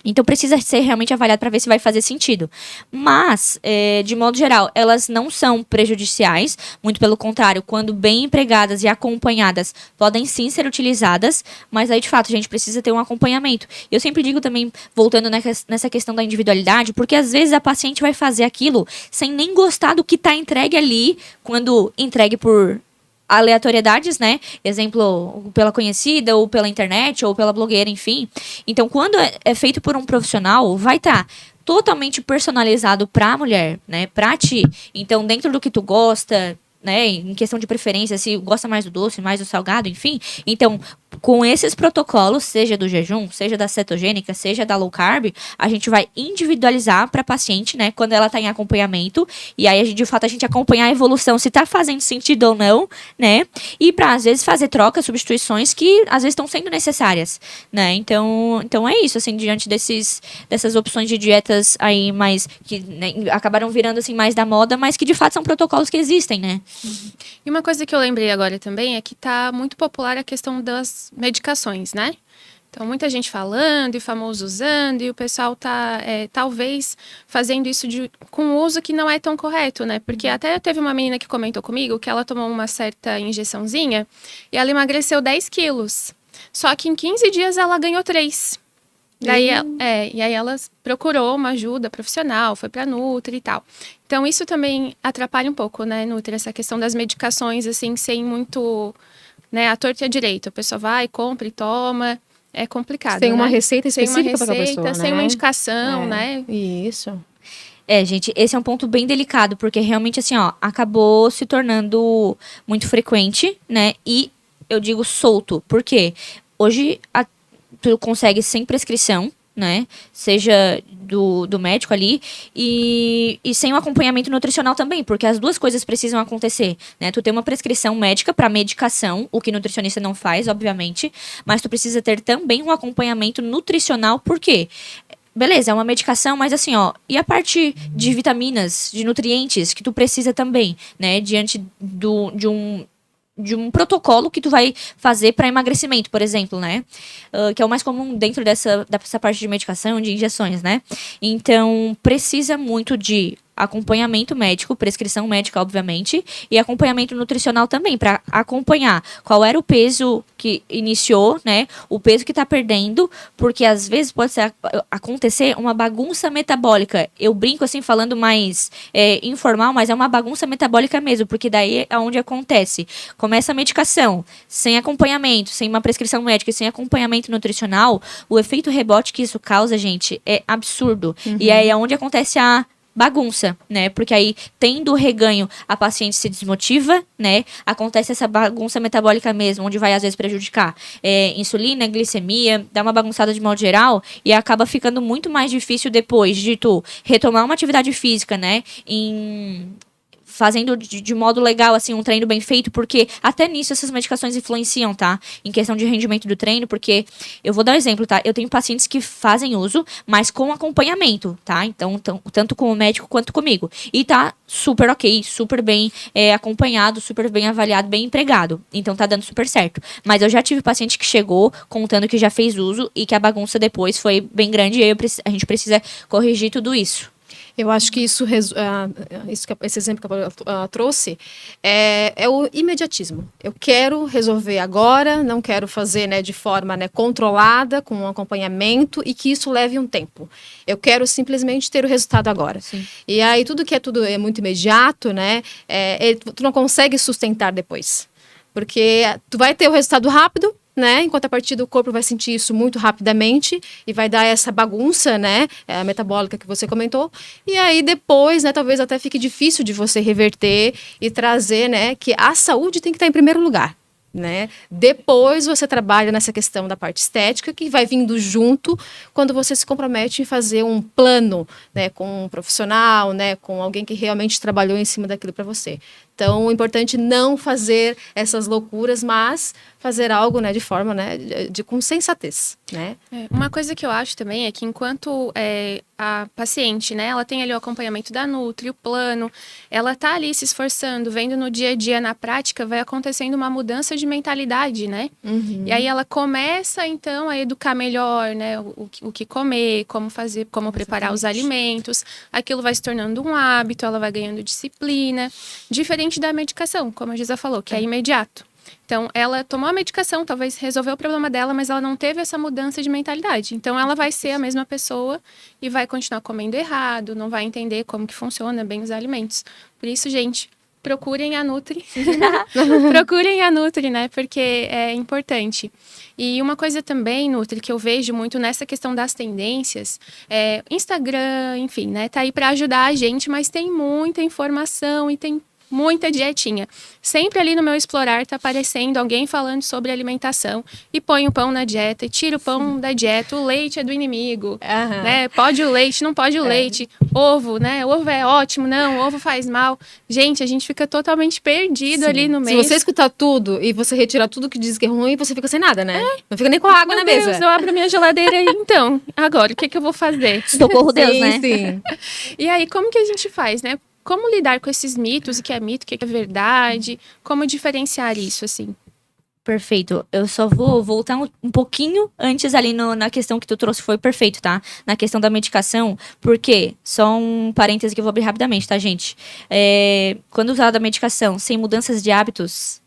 C: Então, precisa ser realmente avaliado para ver se vai fazer sentido. Mas, de modo geral, elas não são prejudiciais. Muito pelo contrário, quando bem empregadas e acompanhadas, podem sim ser utilizadas. Mas aí, de fato, a gente precisa ter um acompanhamento. Eu sempre digo também, voltando nessa questão da individualidade, porque às vezes a paciente vai fazer aquilo sem nem gostar do que está entregue ali, quando entregue por aleatoriedades, né? Exemplo, pela conhecida, ou pela internet, ou pela blogueira, enfim. Então, quando é feito por um profissional, vai estar totalmente personalizado pra mulher, né? Pra ti. Então, dentro do que tu gosta, né? Em questão de preferência, se gosta mais do doce, mais do salgado, enfim. Então, com esses protocolos, seja do jejum, seja da cetogênica, seja da low carb, a gente vai individualizar para a paciente, né, quando ela está em acompanhamento, e aí, de fato, a gente acompanhar a evolução, se está fazendo sentido ou não, né, e para, às vezes, fazer trocas, substituições que, às vezes, estão sendo necessárias, né, então é isso, assim, diante dessas opções de dietas aí mais, que né, acabaram virando, assim, mais da moda, mas que, de fato, são protocolos que existem, né.
A: E uma coisa que eu lembrei agora também é que tá muito popular a questão das medicações, né? Então, muita gente falando e famoso usando, e o pessoal tá, talvez, fazendo isso com uso que não é tão correto, né? Porque até teve uma menina que comentou comigo que ela tomou uma certa injeçãozinha e ela emagreceu 10 quilos. Só que em 15 dias ela ganhou 3. Daí, e aí ela procurou uma ajuda profissional, foi pra Nutri e tal. Então, isso também atrapalha um pouco, né, Nutri? Essa questão das medicações, assim, sem muito, né, a torta e a direito. A pessoa vai, compra e toma. É complicado,
B: Tem uma
A: né?
B: receita específica para a pessoa,
A: sem
B: né?
A: uma indicação, né?
B: Isso.
C: Gente, esse é um ponto bem delicado, porque realmente, assim, ó, acabou se tornando muito frequente, né? E eu digo solto, porque hoje tu consegue sem prescrição, né? Seja do médico ali e sem um acompanhamento nutricional também, porque as duas coisas precisam acontecer, né? Tu tem uma prescrição médica para medicação, o que nutricionista não faz, obviamente, mas tu precisa ter também um acompanhamento nutricional, por quê? Beleza, é uma medicação, mas assim, ó, e a parte de vitaminas, de nutrientes que tu precisa também, né? Diante de um protocolo que tu vai fazer para emagrecimento, por exemplo, né? Que é o mais comum dentro dessa parte de medicação, de injeções, né? Então, precisa muito de acompanhamento médico, prescrição médica, obviamente, e acompanhamento nutricional também, para acompanhar qual era o peso que iniciou, né? O peso que tá perdendo, porque às vezes pode acontecer uma bagunça metabólica. Eu brinco assim, falando mais informal, mas é uma bagunça metabólica mesmo, porque daí é onde acontece. Começa a medicação, sem acompanhamento, sem uma prescrição médica e sem acompanhamento nutricional, o efeito rebote que isso causa, gente, é absurdo. E aí é onde acontece a bagunça, né? Porque aí, tendo o reganho, a paciente se desmotiva, né? Acontece essa bagunça metabólica mesmo, onde vai às vezes prejudicar insulina, glicemia, dá uma bagunçada de modo geral e acaba ficando muito mais difícil depois de tu retomar uma atividade física, né? Fazendo de modo legal, assim, um treino bem feito, porque até nisso essas medicações influenciam, tá? Em questão de rendimento do treino, porque eu vou dar um exemplo, tá? Eu tenho pacientes que fazem uso, mas com acompanhamento, tá? Então, tanto com o médico quanto comigo. E tá super ok, super bem acompanhado, super bem avaliado, bem empregado. Então, tá dando super certo. Mas eu já tive paciente que chegou contando que já fez uso e que a bagunça depois foi bem grande e aí a gente precisa corrigir tudo isso.
B: Eu acho que esse exemplo que a Paula trouxe é o imediatismo. Eu quero resolver agora, não quero fazer, né, de forma, né, controlada, com um acompanhamento e que isso leve um tempo. Eu quero simplesmente ter o resultado agora.
C: Sim.
B: E aí tudo é muito imediato, né, tu não consegue sustentar depois. Porque tu vai ter o resultado rápido, né? Em contrapartida, o corpo vai sentir isso muito rapidamente e vai dar essa bagunça, né? Metabólica que você comentou. E aí depois, né? Talvez até fique difícil de você reverter e trazer, né? Que a saúde tem que estar em primeiro lugar. Né? Depois você trabalha nessa questão da parte estética, que vai vindo junto quando você se compromete em fazer um plano, né, com um profissional, né, com alguém que realmente trabalhou em cima daquilo para você. Então, o importante é não fazer essas loucuras, mas fazer algo, né, de forma, né, com sensatez, né?
A: Uma coisa que eu acho também é que enquanto a paciente, né, ela tem ali o acompanhamento da Nutri, o plano, ela tá ali se esforçando, vendo no dia a dia, na prática, vai acontecendo uma mudança de mentalidade, né?
B: Uhum.
A: E aí ela começa, então, a educar melhor, né, o que comer, como fazer, como preparar os alimentos, aquilo vai se tornando um hábito, ela vai ganhando disciplina, diferente da medicação, como a Giza falou, que é imediato. Então, ela tomou a medicação, talvez resolveu o problema dela, mas ela não teve essa mudança de mentalidade. Então, ela vai ser a mesma pessoa e vai continuar comendo errado, não vai entender como que funciona bem os alimentos. Por isso, gente, procurem a Nutri. Procurem a Nutri, né? Porque é importante. E uma coisa também, Nutri, que eu vejo muito nessa questão das tendências, Instagram, enfim, né? Tá aí para ajudar a gente, mas tem muita informação e tem muita dietinha. Sempre ali no meu explorar tá aparecendo alguém falando sobre alimentação e põe o pão na dieta e tira o pão da dieta, o leite é do inimigo, né? Pode o leite, não pode o leite, ovo, né? Ovo é ótimo, não, ovo faz mal. Gente, a gente fica totalmente perdido ali no meio.
B: Se você escutar tudo e você retirar tudo que diz que é ruim, você fica sem nada, né? Não fica nem com água na mesa.
A: Eu abro minha geladeira e então, agora, o que eu vou fazer?
C: Socorro Deus, né?
B: Sim.
A: E aí, como que a gente faz, né? Como lidar com esses mitos, o que é mito, o que é verdade? Como diferenciar isso, assim?
C: Perfeito. Eu só vou voltar um pouquinho antes ali na questão que tu trouxe, foi perfeito, tá? Na questão da medicação, porque, só um parêntese que eu vou abrir rapidamente, tá, gente? Quando usava a medicação sem mudanças de hábitos,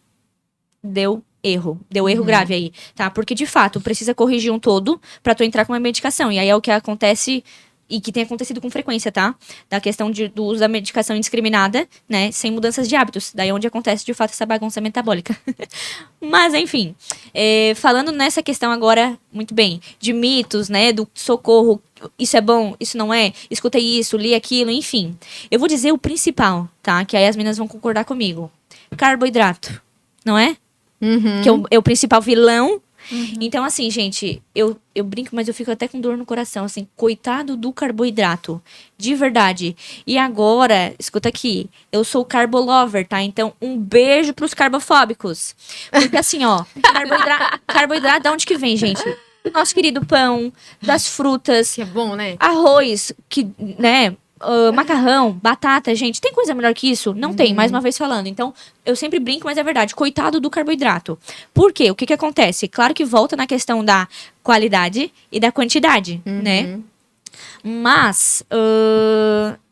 C: deu erro grave aí, tá? Porque, de fato, precisa corrigir um todo pra tu entrar com uma medicação. E aí é o que acontece e que tem acontecido com frequência, tá? Da questão do uso da medicação indiscriminada, né? Sem mudanças de hábitos. Daí é onde acontece, de fato, essa bagunça metabólica. Mas, enfim. Falando nessa questão agora, muito bem, de mitos, né? Do socorro, isso é bom, isso não é, escutei isso, li aquilo, enfim. Eu vou dizer o principal, tá? Que aí as meninas vão concordar comigo. Carboidrato, não é?
B: Uhum.
C: Que é o principal vilão. Então, assim, gente, eu brinco, mas eu fico até com dor no coração, assim, coitado do carboidrato, de verdade. E agora, escuta aqui, eu sou carbolover, tá? Então, um beijo pros carbofóbicos. Porque assim, ó, carboidrato, de onde que vem, gente? Do nosso querido pão, das frutas.
B: Que é bom, né?
C: Arroz, que, né... macarrão, batata, gente, tem coisa melhor que isso? Não tem, mais uma vez falando. Então, eu sempre brinco, mas é verdade, coitado do carboidrato. Por quê? O que acontece? Claro que volta na questão da qualidade e da quantidade, né? Mas,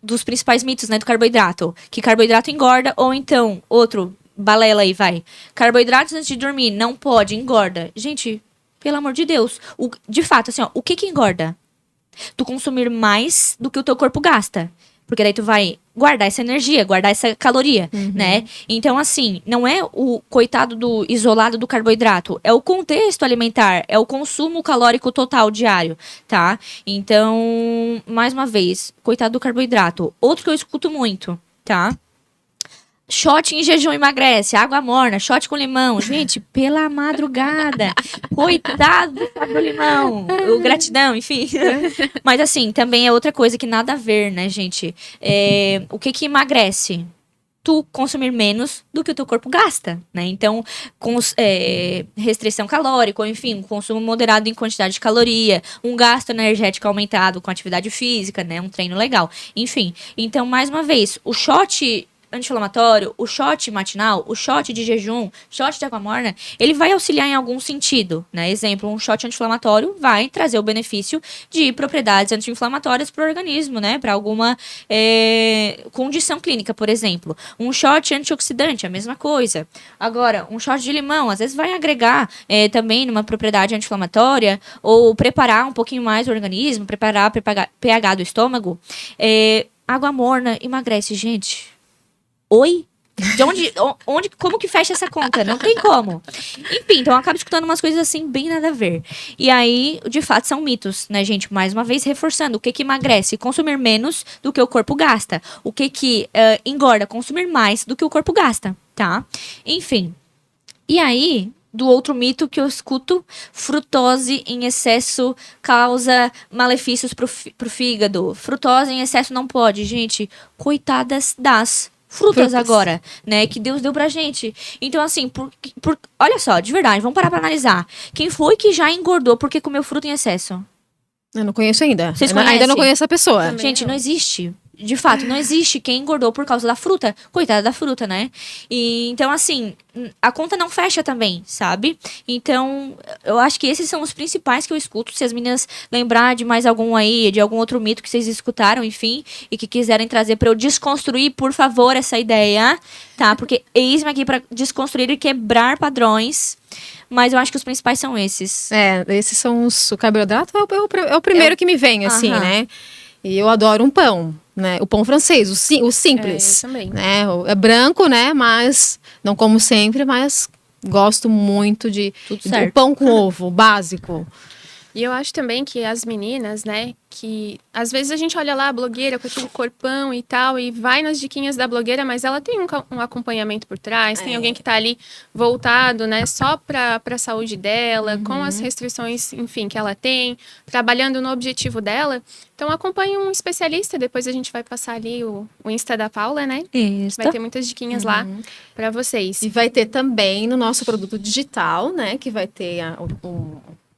C: dos principais mitos, né, do carboidrato, que carboidrato engorda, ou então, outro, balela aí, vai. Carboidratos antes de dormir, não pode, engorda. Gente, pelo amor de Deus, de fato, assim, ó, o que engorda? Tu consumir mais do que o teu corpo gasta. Porque daí tu vai guardar essa energia, guardar essa caloria, né? Então, assim, não é o coitado do isolado do carboidrato, é o contexto alimentar, é o consumo calórico total diário, tá? Então, mais uma vez, coitado do carboidrato. Outro que eu escuto muito, tá? Shot em jejum emagrece, água morna, shot com limão. Gente, pela madrugada. Coitado do limão. Gratidão, enfim. Mas assim, também é outra coisa que nada a ver, né, gente? O que emagrece? Tu consumir menos do que o teu corpo gasta, né? Então, restrição calórica, ou enfim, um consumo moderado em quantidade de caloria, um gasto energético aumentado com atividade física, né? Um treino legal. Enfim, então, mais uma vez, o shot anti-inflamatório, o shot matinal, o shot de jejum, shot de água morna, ele vai auxiliar em algum sentido, né? Exemplo, um shot anti-inflamatório vai trazer o benefício de propriedades anti-inflamatórias para o organismo, né? Para alguma condição clínica, por exemplo. Um shot antioxidante, a mesma coisa. Agora, um shot de limão, às vezes vai agregar também numa propriedade anti-inflamatória ou preparar um pouquinho mais o organismo, preparar pH do estômago. Água morna emagrece, gente. Oi? Como que fecha essa conta? Não tem como. Enfim, então eu acabo escutando umas coisas assim, bem nada a ver. E aí, de fato, são mitos, né, gente? Mais uma vez, reforçando, o que emagrece? Consumir menos do que o corpo gasta. O que engorda? Consumir mais do que o corpo gasta, tá? Enfim. E aí, do outro mito que eu escuto, frutose em excesso causa malefícios pro fígado. Frutose em excesso não pode, gente. Coitadas das frutas agora, né? Que Deus deu pra gente. Então, assim, olha só, de verdade, vamos parar pra analisar. Quem foi que já engordou porque comeu fruta em excesso?
B: Eu não conheço ainda.
C: Vocês conhecem?
B: Ainda não conheço a pessoa.
A: Também
C: Gente, não existe. De fato, não existe quem engordou por causa da fruta. Coitada da fruta, né? E então, assim, a conta não fecha também, sabe? Então, eu acho que esses são os principais que eu escuto. Se as meninas lembrar de mais algum aí, de algum outro mito que vocês escutaram, enfim, e que quiserem trazer pra eu desconstruir, por favor, essa ideia, tá? Porque eis-me aqui pra desconstruir e quebrar padrões. Mas eu acho que os principais são esses.
B: Esses são o carboidrato é o primeiro que me vem, assim, né? E eu adoro um pão, né? O pão francês, o simples.
A: Eu também.
B: Né? É branco, né? Mas não como sempre, mas gosto muito de do pão com ovo, básico.
A: E eu acho também que as meninas, né, que às vezes a gente olha lá a blogueira com aquele corpão e tal, e vai nas diquinhas da blogueira, mas ela tem um acompanhamento por trás, tem alguém que tá ali voltado, né, só pra saúde dela, com as restrições, enfim, que ela tem, trabalhando no objetivo dela. Então acompanhe um especialista, depois a gente vai passar ali o Insta da Paula, né?
C: Isso.
A: Vai ter muitas diquinhas lá pra vocês.
B: E vai ter também no nosso produto digital, né, que vai ter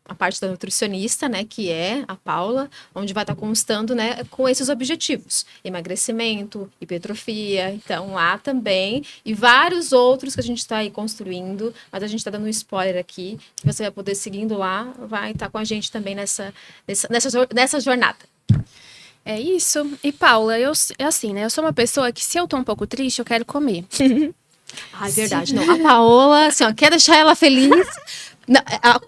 B: a parte da nutricionista, né, que é a Paula, onde vai estar constando, né, com esses objetivos. Emagrecimento, hipertrofia, então lá também. E vários outros que a gente está aí construindo, mas a gente está dando um spoiler aqui, que você vai poder seguindo lá, vai estar com a gente também nessa jornada.
A: É isso. E Paula, assim, né, eu sou uma pessoa que se eu tô um pouco triste, eu quero comer.
B: Ah, é verdade. Não, a Paola, assim, ó, quer deixar ela feliz. Não,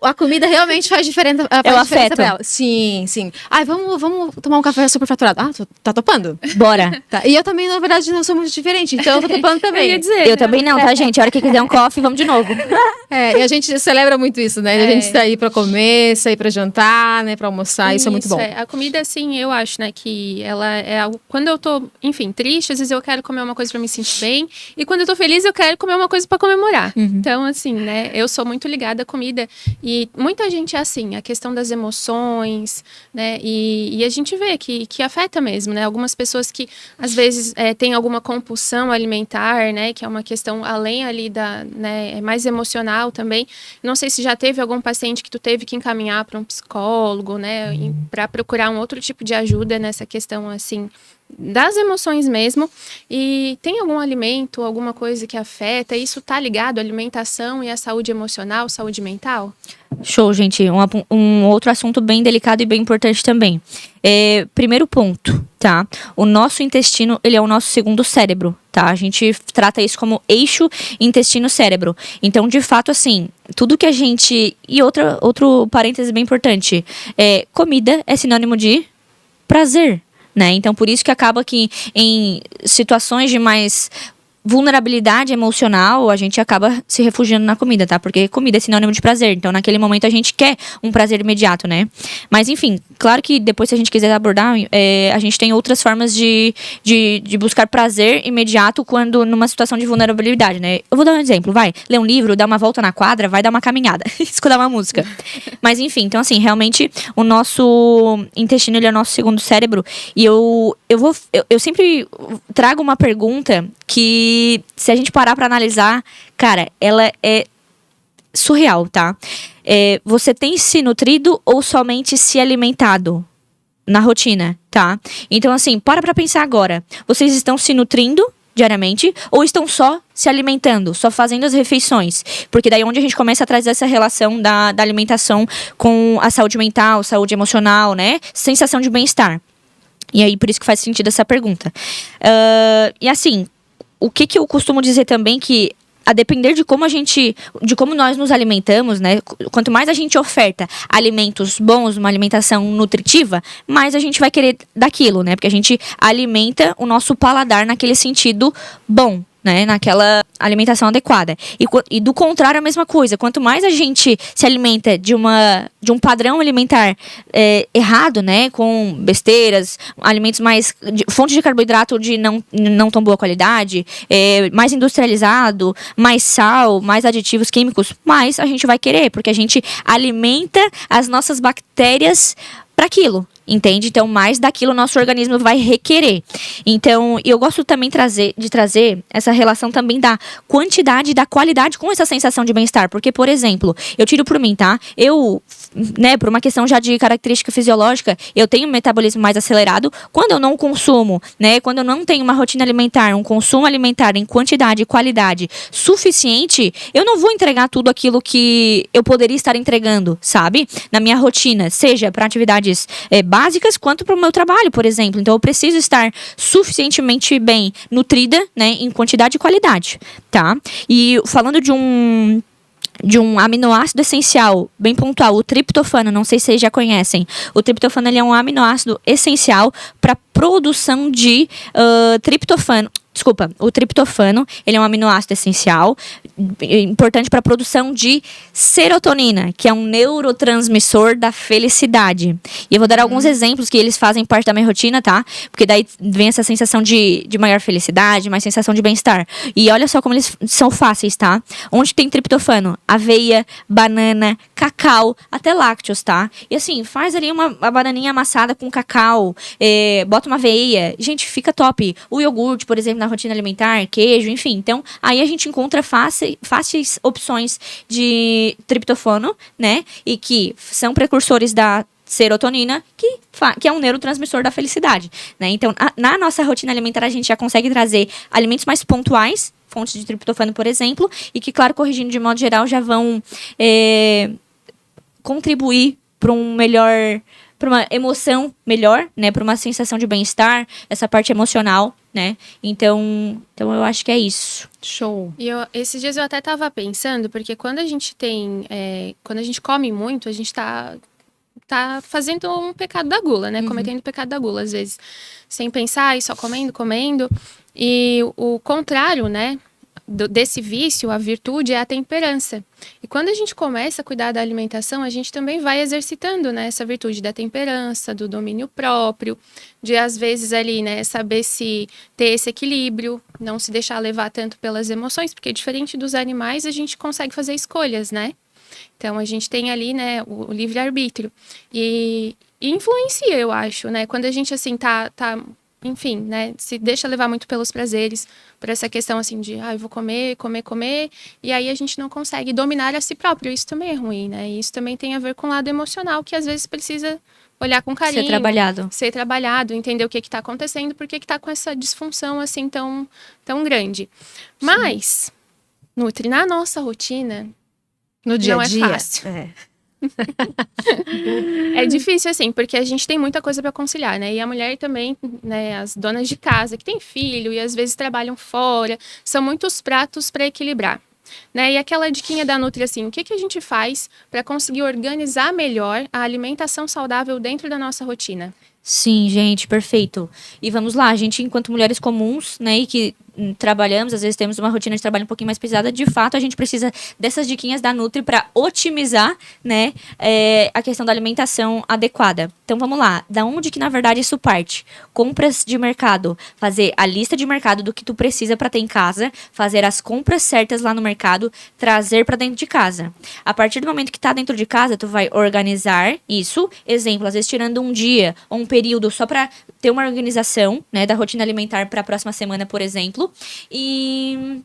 B: a comida realmente faz diferença,
C: afeto.
B: pra ela. Sim, sim. Ai, vamos tomar um café superfaturado. Ah, tá topando?
C: Bora.
B: Tá. E eu também, na verdade, não sou muito diferente, então eu tô topando também.
A: Eu ia dizer,
C: Eu também não, tá, gente? A hora que quiser um coffee, vamos de novo.
B: E a gente celebra muito isso, né? A gente sair pra comer, sair pra jantar, né? Pra almoçar, isso é muito bom.
A: A comida, assim, eu acho, né, que ela é algo... Quando eu tô, enfim, triste, às vezes eu quero comer uma coisa pra me sentir bem. E quando eu tô feliz, eu quero comer uma coisa pra comemorar. Então, assim, né, eu sou muito ligada à comida. E muita gente é assim, a questão das emoções, né? E a gente vê que afeta mesmo, né? Algumas pessoas que, às vezes, têm alguma compulsão alimentar, né? Que é uma questão além ali né? É mais emocional também. Não sei se já teve algum paciente que tu teve que encaminhar para um psicólogo, né? Para procurar um outro tipo de ajuda nessa questão, assim, das emoções mesmo. E tem algum alimento, alguma coisa que afeta? Isso tá ligado à alimentação e à saúde emocional, saúde mental?
C: Show, gente. Um outro assunto bem delicado e bem importante também. Primeiro ponto, tá? O nosso intestino, ele é o nosso segundo cérebro, tá? A gente trata isso como eixo intestino-cérebro. Então, de fato, assim, tudo que a gente... E outro parêntese bem importante. Comida é sinônimo de prazer, né? Então, por isso que acaba que em situações de mais vulnerabilidade emocional, a gente acaba se refugiando na comida, tá? Porque comida é sinônimo de prazer. Então, naquele momento, a gente quer um prazer imediato, né? Mas, enfim, claro que depois, se a gente quiser abordar, a gente tem outras formas de buscar prazer imediato quando numa situação de vulnerabilidade, né? Eu vou dar um exemplo, vai. Ler um livro, dar uma volta na quadra, vai dar uma caminhada, escutar uma música. Mas, enfim, então, assim, realmente, o nosso intestino, ele é o nosso segundo cérebro. E eu sempre trago uma pergunta que, se a gente parar pra analisar, cara, ela é surreal, tá? Você tem se nutrido ou somente se alimentado na rotina, tá? Então, assim, pra pensar agora. Vocês estão se nutrindo diariamente ou estão só se alimentando, só fazendo as refeições? Porque daí é onde a gente começa a trazer essa relação da alimentação com a saúde mental, saúde emocional, né? Sensação de bem-estar. E aí, por isso que faz sentido essa pergunta. E assim, o que eu costumo dizer também, que a depender de como nós nos alimentamos, né? Quanto mais a gente oferta alimentos bons, uma alimentação nutritiva, mais a gente vai querer daquilo, né? Porque a gente alimenta o nosso paladar naquele sentido bom, né, naquela alimentação adequada. E do contrário, a mesma coisa. Quanto mais a gente se alimenta de um padrão alimentar errado, né, com besteiras, alimentos mais fontes de carboidrato de não tão boa qualidade, mais industrializado, mais sal, mais aditivos químicos, mais a gente vai querer, porque a gente alimenta as nossas bactérias para aquilo. Entende? Então, mais daquilo o nosso organismo vai requerer. Então, eu gosto também de trazer essa relação também da quantidade e da qualidade com essa sensação de bem-estar. Porque, por exemplo, eu tiro por mim, tá? Eu, né, por uma questão já de característica fisiológica, eu tenho um metabolismo mais acelerado. Quando eu não consumo, né, quando eu não tenho uma rotina alimentar, um consumo alimentar em quantidade e qualidade suficiente, eu não vou entregar tudo aquilo que eu poderia estar entregando, sabe? Na minha rotina, seja para atividades básicas quanto para o meu trabalho, por exemplo. Então, eu preciso estar suficientemente bem nutrida, né, em quantidade e qualidade, tá? E falando de um aminoácido essencial, bem pontual, o triptofano, não sei se vocês já conhecem. O triptofano, ele é um aminoácido essencial para produção de triptofano. Desculpa, o triptofano, ele é um aminoácido essencial, importante para a produção de serotonina, que é um neurotransmissor da felicidade. E eu vou dar alguns exemplos que eles fazem parte da minha rotina, tá? Porque daí vem essa sensação de maior felicidade, mais sensação de bem-estar. E olha só como eles são fáceis, tá? Onde tem triptofano? Aveia, banana, cacau, até lácteos, tá? E assim, faz ali uma bananinha amassada com cacau, bota uma aveia. Gente, fica top. O iogurte, por exemplo, na rotina alimentar, queijo, enfim. Então, aí a gente encontra fáceis opções de triptofano, né? E que são precursores da serotonina, que é um neurotransmissor da felicidade, né? Então, na nossa rotina alimentar, a gente já consegue trazer alimentos mais pontuais, fontes de triptofano, por exemplo, e que, claro, corrigindo de modo geral, já vão contribuir para para uma emoção melhor, né? Para uma sensação de bem-estar, essa parte emocional, né? Então eu acho que é isso.
B: Show.
A: E esses dias eu até tava pensando, porque quando a gente quando a gente come muito, a gente tá fazendo um pecado da gula, né? Cometendo o pecado da gula, às vezes, sem pensar e só comendo. E o contrário, né? Desse vício, a virtude é a temperança. E quando a gente começa a cuidar da alimentação, a gente também vai exercitando, né, essa virtude da temperança, do domínio próprio, de às vezes ali, né, saber se ter esse equilíbrio, não se deixar levar tanto pelas emoções, porque diferente dos animais, a gente consegue fazer escolhas, né? Então a gente tem ali, né, o livre-arbítrio. E influencia, eu acho, né? Quando a gente assim enfim, né, se deixa levar muito pelos prazeres, por essa questão assim de, eu vou comer, e aí a gente não consegue dominar a si próprio. Isso também é ruim, né? E isso também tem a ver com o lado emocional, que às vezes precisa olhar com carinho. Ser trabalhado, entender o que está acontecendo, por que está com essa disfunção assim tão grande. Sim. Mas, Nutri, na nossa rotina,
B: no dia a dia,
A: não é fácil. É difícil, assim, porque a gente tem muita coisa para conciliar, né? E a mulher também, né? As donas de casa que têm filho e às vezes trabalham fora, são muitos pratos para equilibrar, né? E aquela diquinha da Nutri, assim, o que a gente faz para conseguir organizar melhor a alimentação saudável dentro da nossa rotina?
C: Sim, gente, perfeito. E vamos lá, a gente, enquanto mulheres comuns, né, e que trabalhamos, às vezes temos uma rotina de trabalho um pouquinho mais pesada, de fato a gente precisa dessas diquinhas da Nutri para otimizar, né, a questão da alimentação adequada. Então vamos lá, da onde que na verdade isso parte? Compras de mercado, fazer a lista de mercado do que tu precisa para ter em casa, fazer as compras certas lá no mercado, trazer para dentro de casa. A partir do momento que tá dentro de casa, tu vai organizar isso, exemplo, às vezes tirando um dia ou um período só para ter uma organização, né, da rotina alimentar para a próxima semana, por exemplo. E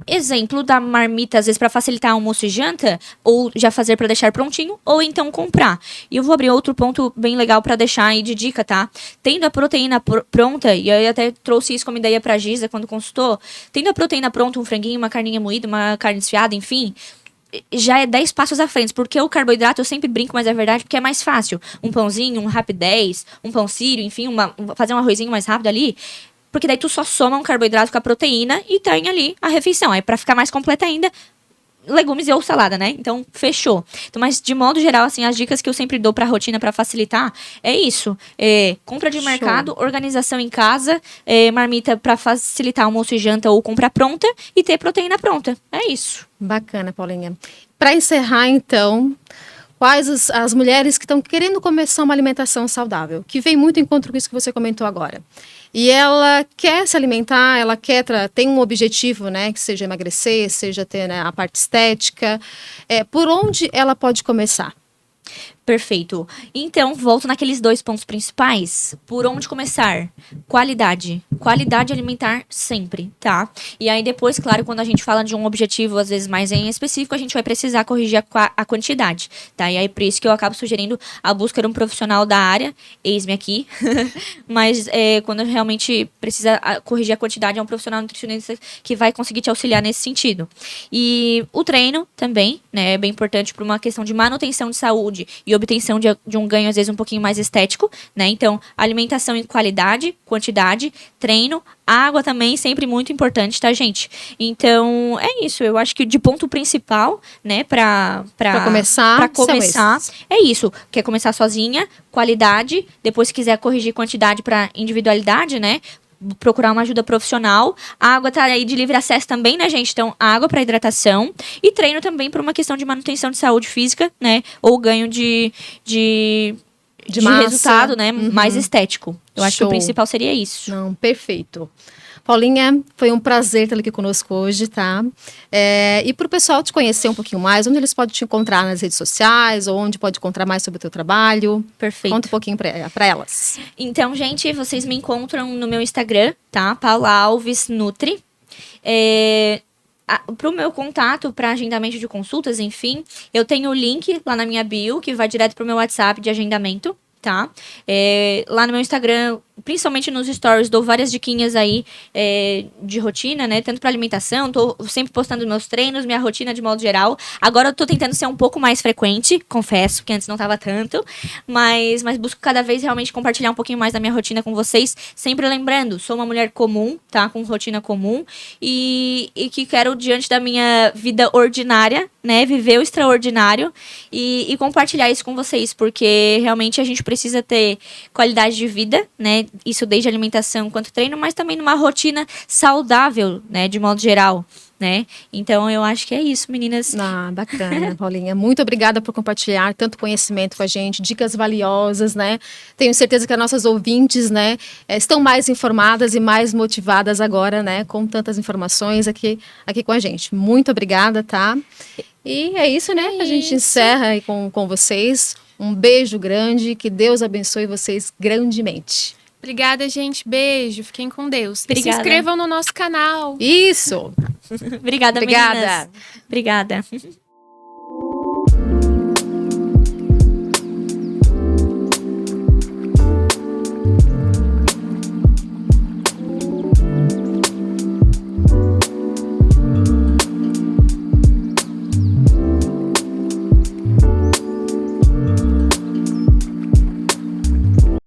C: exemplo da marmita, às vezes para facilitar almoço e janta, ou já fazer para deixar prontinho, ou então comprar. E eu vou abrir outro ponto bem legal para deixar aí de dica, tá? Tendo a proteína pronta, e eu até trouxe isso como ideia pra Giza quando consultou, tendo a proteína pronta, um franguinho, uma carninha moída, uma carne desfiada, enfim, já é 10 passos à frente, porque o carboidrato eu sempre brinco, mas é verdade, porque é mais fácil. Um pãozinho, um Rapidez, um pão sírio, enfim, fazer um arrozinho mais rápido ali, porque daí tu só soma um carboidrato com a proteína e tem ali a refeição. Aí pra ficar mais completa ainda, legumes ou salada, né? Então, fechou. Então, mas de modo geral, assim, as dicas que eu sempre dou pra rotina pra facilitar é isso. Compra de mercado, organização em casa, marmita pra facilitar almoço e janta ou compra pronta e ter proteína pronta. É isso.
B: Bacana, Paulinha. Para encerrar, então, quais as mulheres que estão querendo começar uma alimentação saudável, que vem muito em encontro com isso que você comentou agora. E ela quer se alimentar, ela tem um objetivo, né, que seja emagrecer, seja ter, né, a parte estética. Por onde ela pode começar?
C: Perfeito. Então, volto naqueles 2 pontos principais. Por onde começar? Qualidade. Qualidade alimentar sempre, tá? E aí depois, claro, quando a gente fala de um objetivo, às vezes mais em específico, a gente vai precisar corrigir a quantidade, tá? E aí por isso que eu acabo sugerindo a busca de um profissional da área, eis-me aqui. Mas quando realmente precisa corrigir a quantidade, é um profissional nutricionista que vai conseguir te auxiliar nesse sentido. E o treino também, né? É bem importante para uma questão de manutenção de saúde e obtenção de um ganho, às vezes, um pouquinho mais estético, né? Então, alimentação em qualidade, quantidade, treino, água também, sempre muito importante, tá, gente? Então, é isso. Eu acho que de ponto principal, né, pra começar, é isso. Quer começar sozinha, qualidade, depois se quiser corrigir quantidade pra individualidade, né? Procurar uma ajuda profissional. A água tá aí de livre acesso também, né, gente? Então, água para hidratação e treino também por uma questão de manutenção de saúde física, né? Ou ganho de resultado, né? Mais estético. Eu acho que o principal seria isso.
B: Não, perfeito. Paulinha, foi um prazer tê-la aqui conosco hoje, tá? E para o pessoal te conhecer um pouquinho mais, onde eles podem te encontrar nas redes sociais, ou onde pode encontrar mais sobre o teu trabalho?
C: Perfeito.
B: Conta um pouquinho para elas.
C: Então, gente, vocês me encontram no meu Instagram, tá? Paula Alves Nutri. Para o meu contato, para agendamento de consultas, enfim, eu tenho o link lá na minha bio, que vai direto pro meu WhatsApp de agendamento, tá? Lá no meu Instagram, principalmente nos stories, dou várias diquinhas aí de rotina, né? Tanto para alimentação, tô sempre postando meus treinos, minha rotina de modo geral. Agora eu tô tentando ser um pouco mais frequente, confesso, que antes não tava tanto, mas busco cada vez realmente compartilhar um pouquinho mais da minha rotina com vocês, sempre lembrando, sou uma mulher comum, tá? Com rotina comum e que quero, diante da minha vida ordinária, né? Viver o extraordinário e compartilhar isso com vocês, porque realmente a gente precisa ter qualidade de vida, né? Isso desde alimentação quanto treino, mas também numa rotina saudável, né? De modo geral, né? Então, eu acho que é isso, meninas.
B: Bacana, Paulinha. Muito obrigada por compartilhar tanto conhecimento com a gente, dicas valiosas, né? Tenho certeza que as nossas ouvintes, né, estão mais informadas e mais motivadas agora, né, com tantas informações aqui com a gente. Muito obrigada, tá? E é isso, né? A gente encerra aí com vocês. Um beijo grande, que Deus abençoe vocês grandemente.
A: Obrigada, gente. Beijo. Fiquem com Deus.
C: Obrigada.
A: E se inscrevam no nosso canal.
B: Isso!
C: Obrigada,
B: Obrigada.
C: meninas. Obrigada.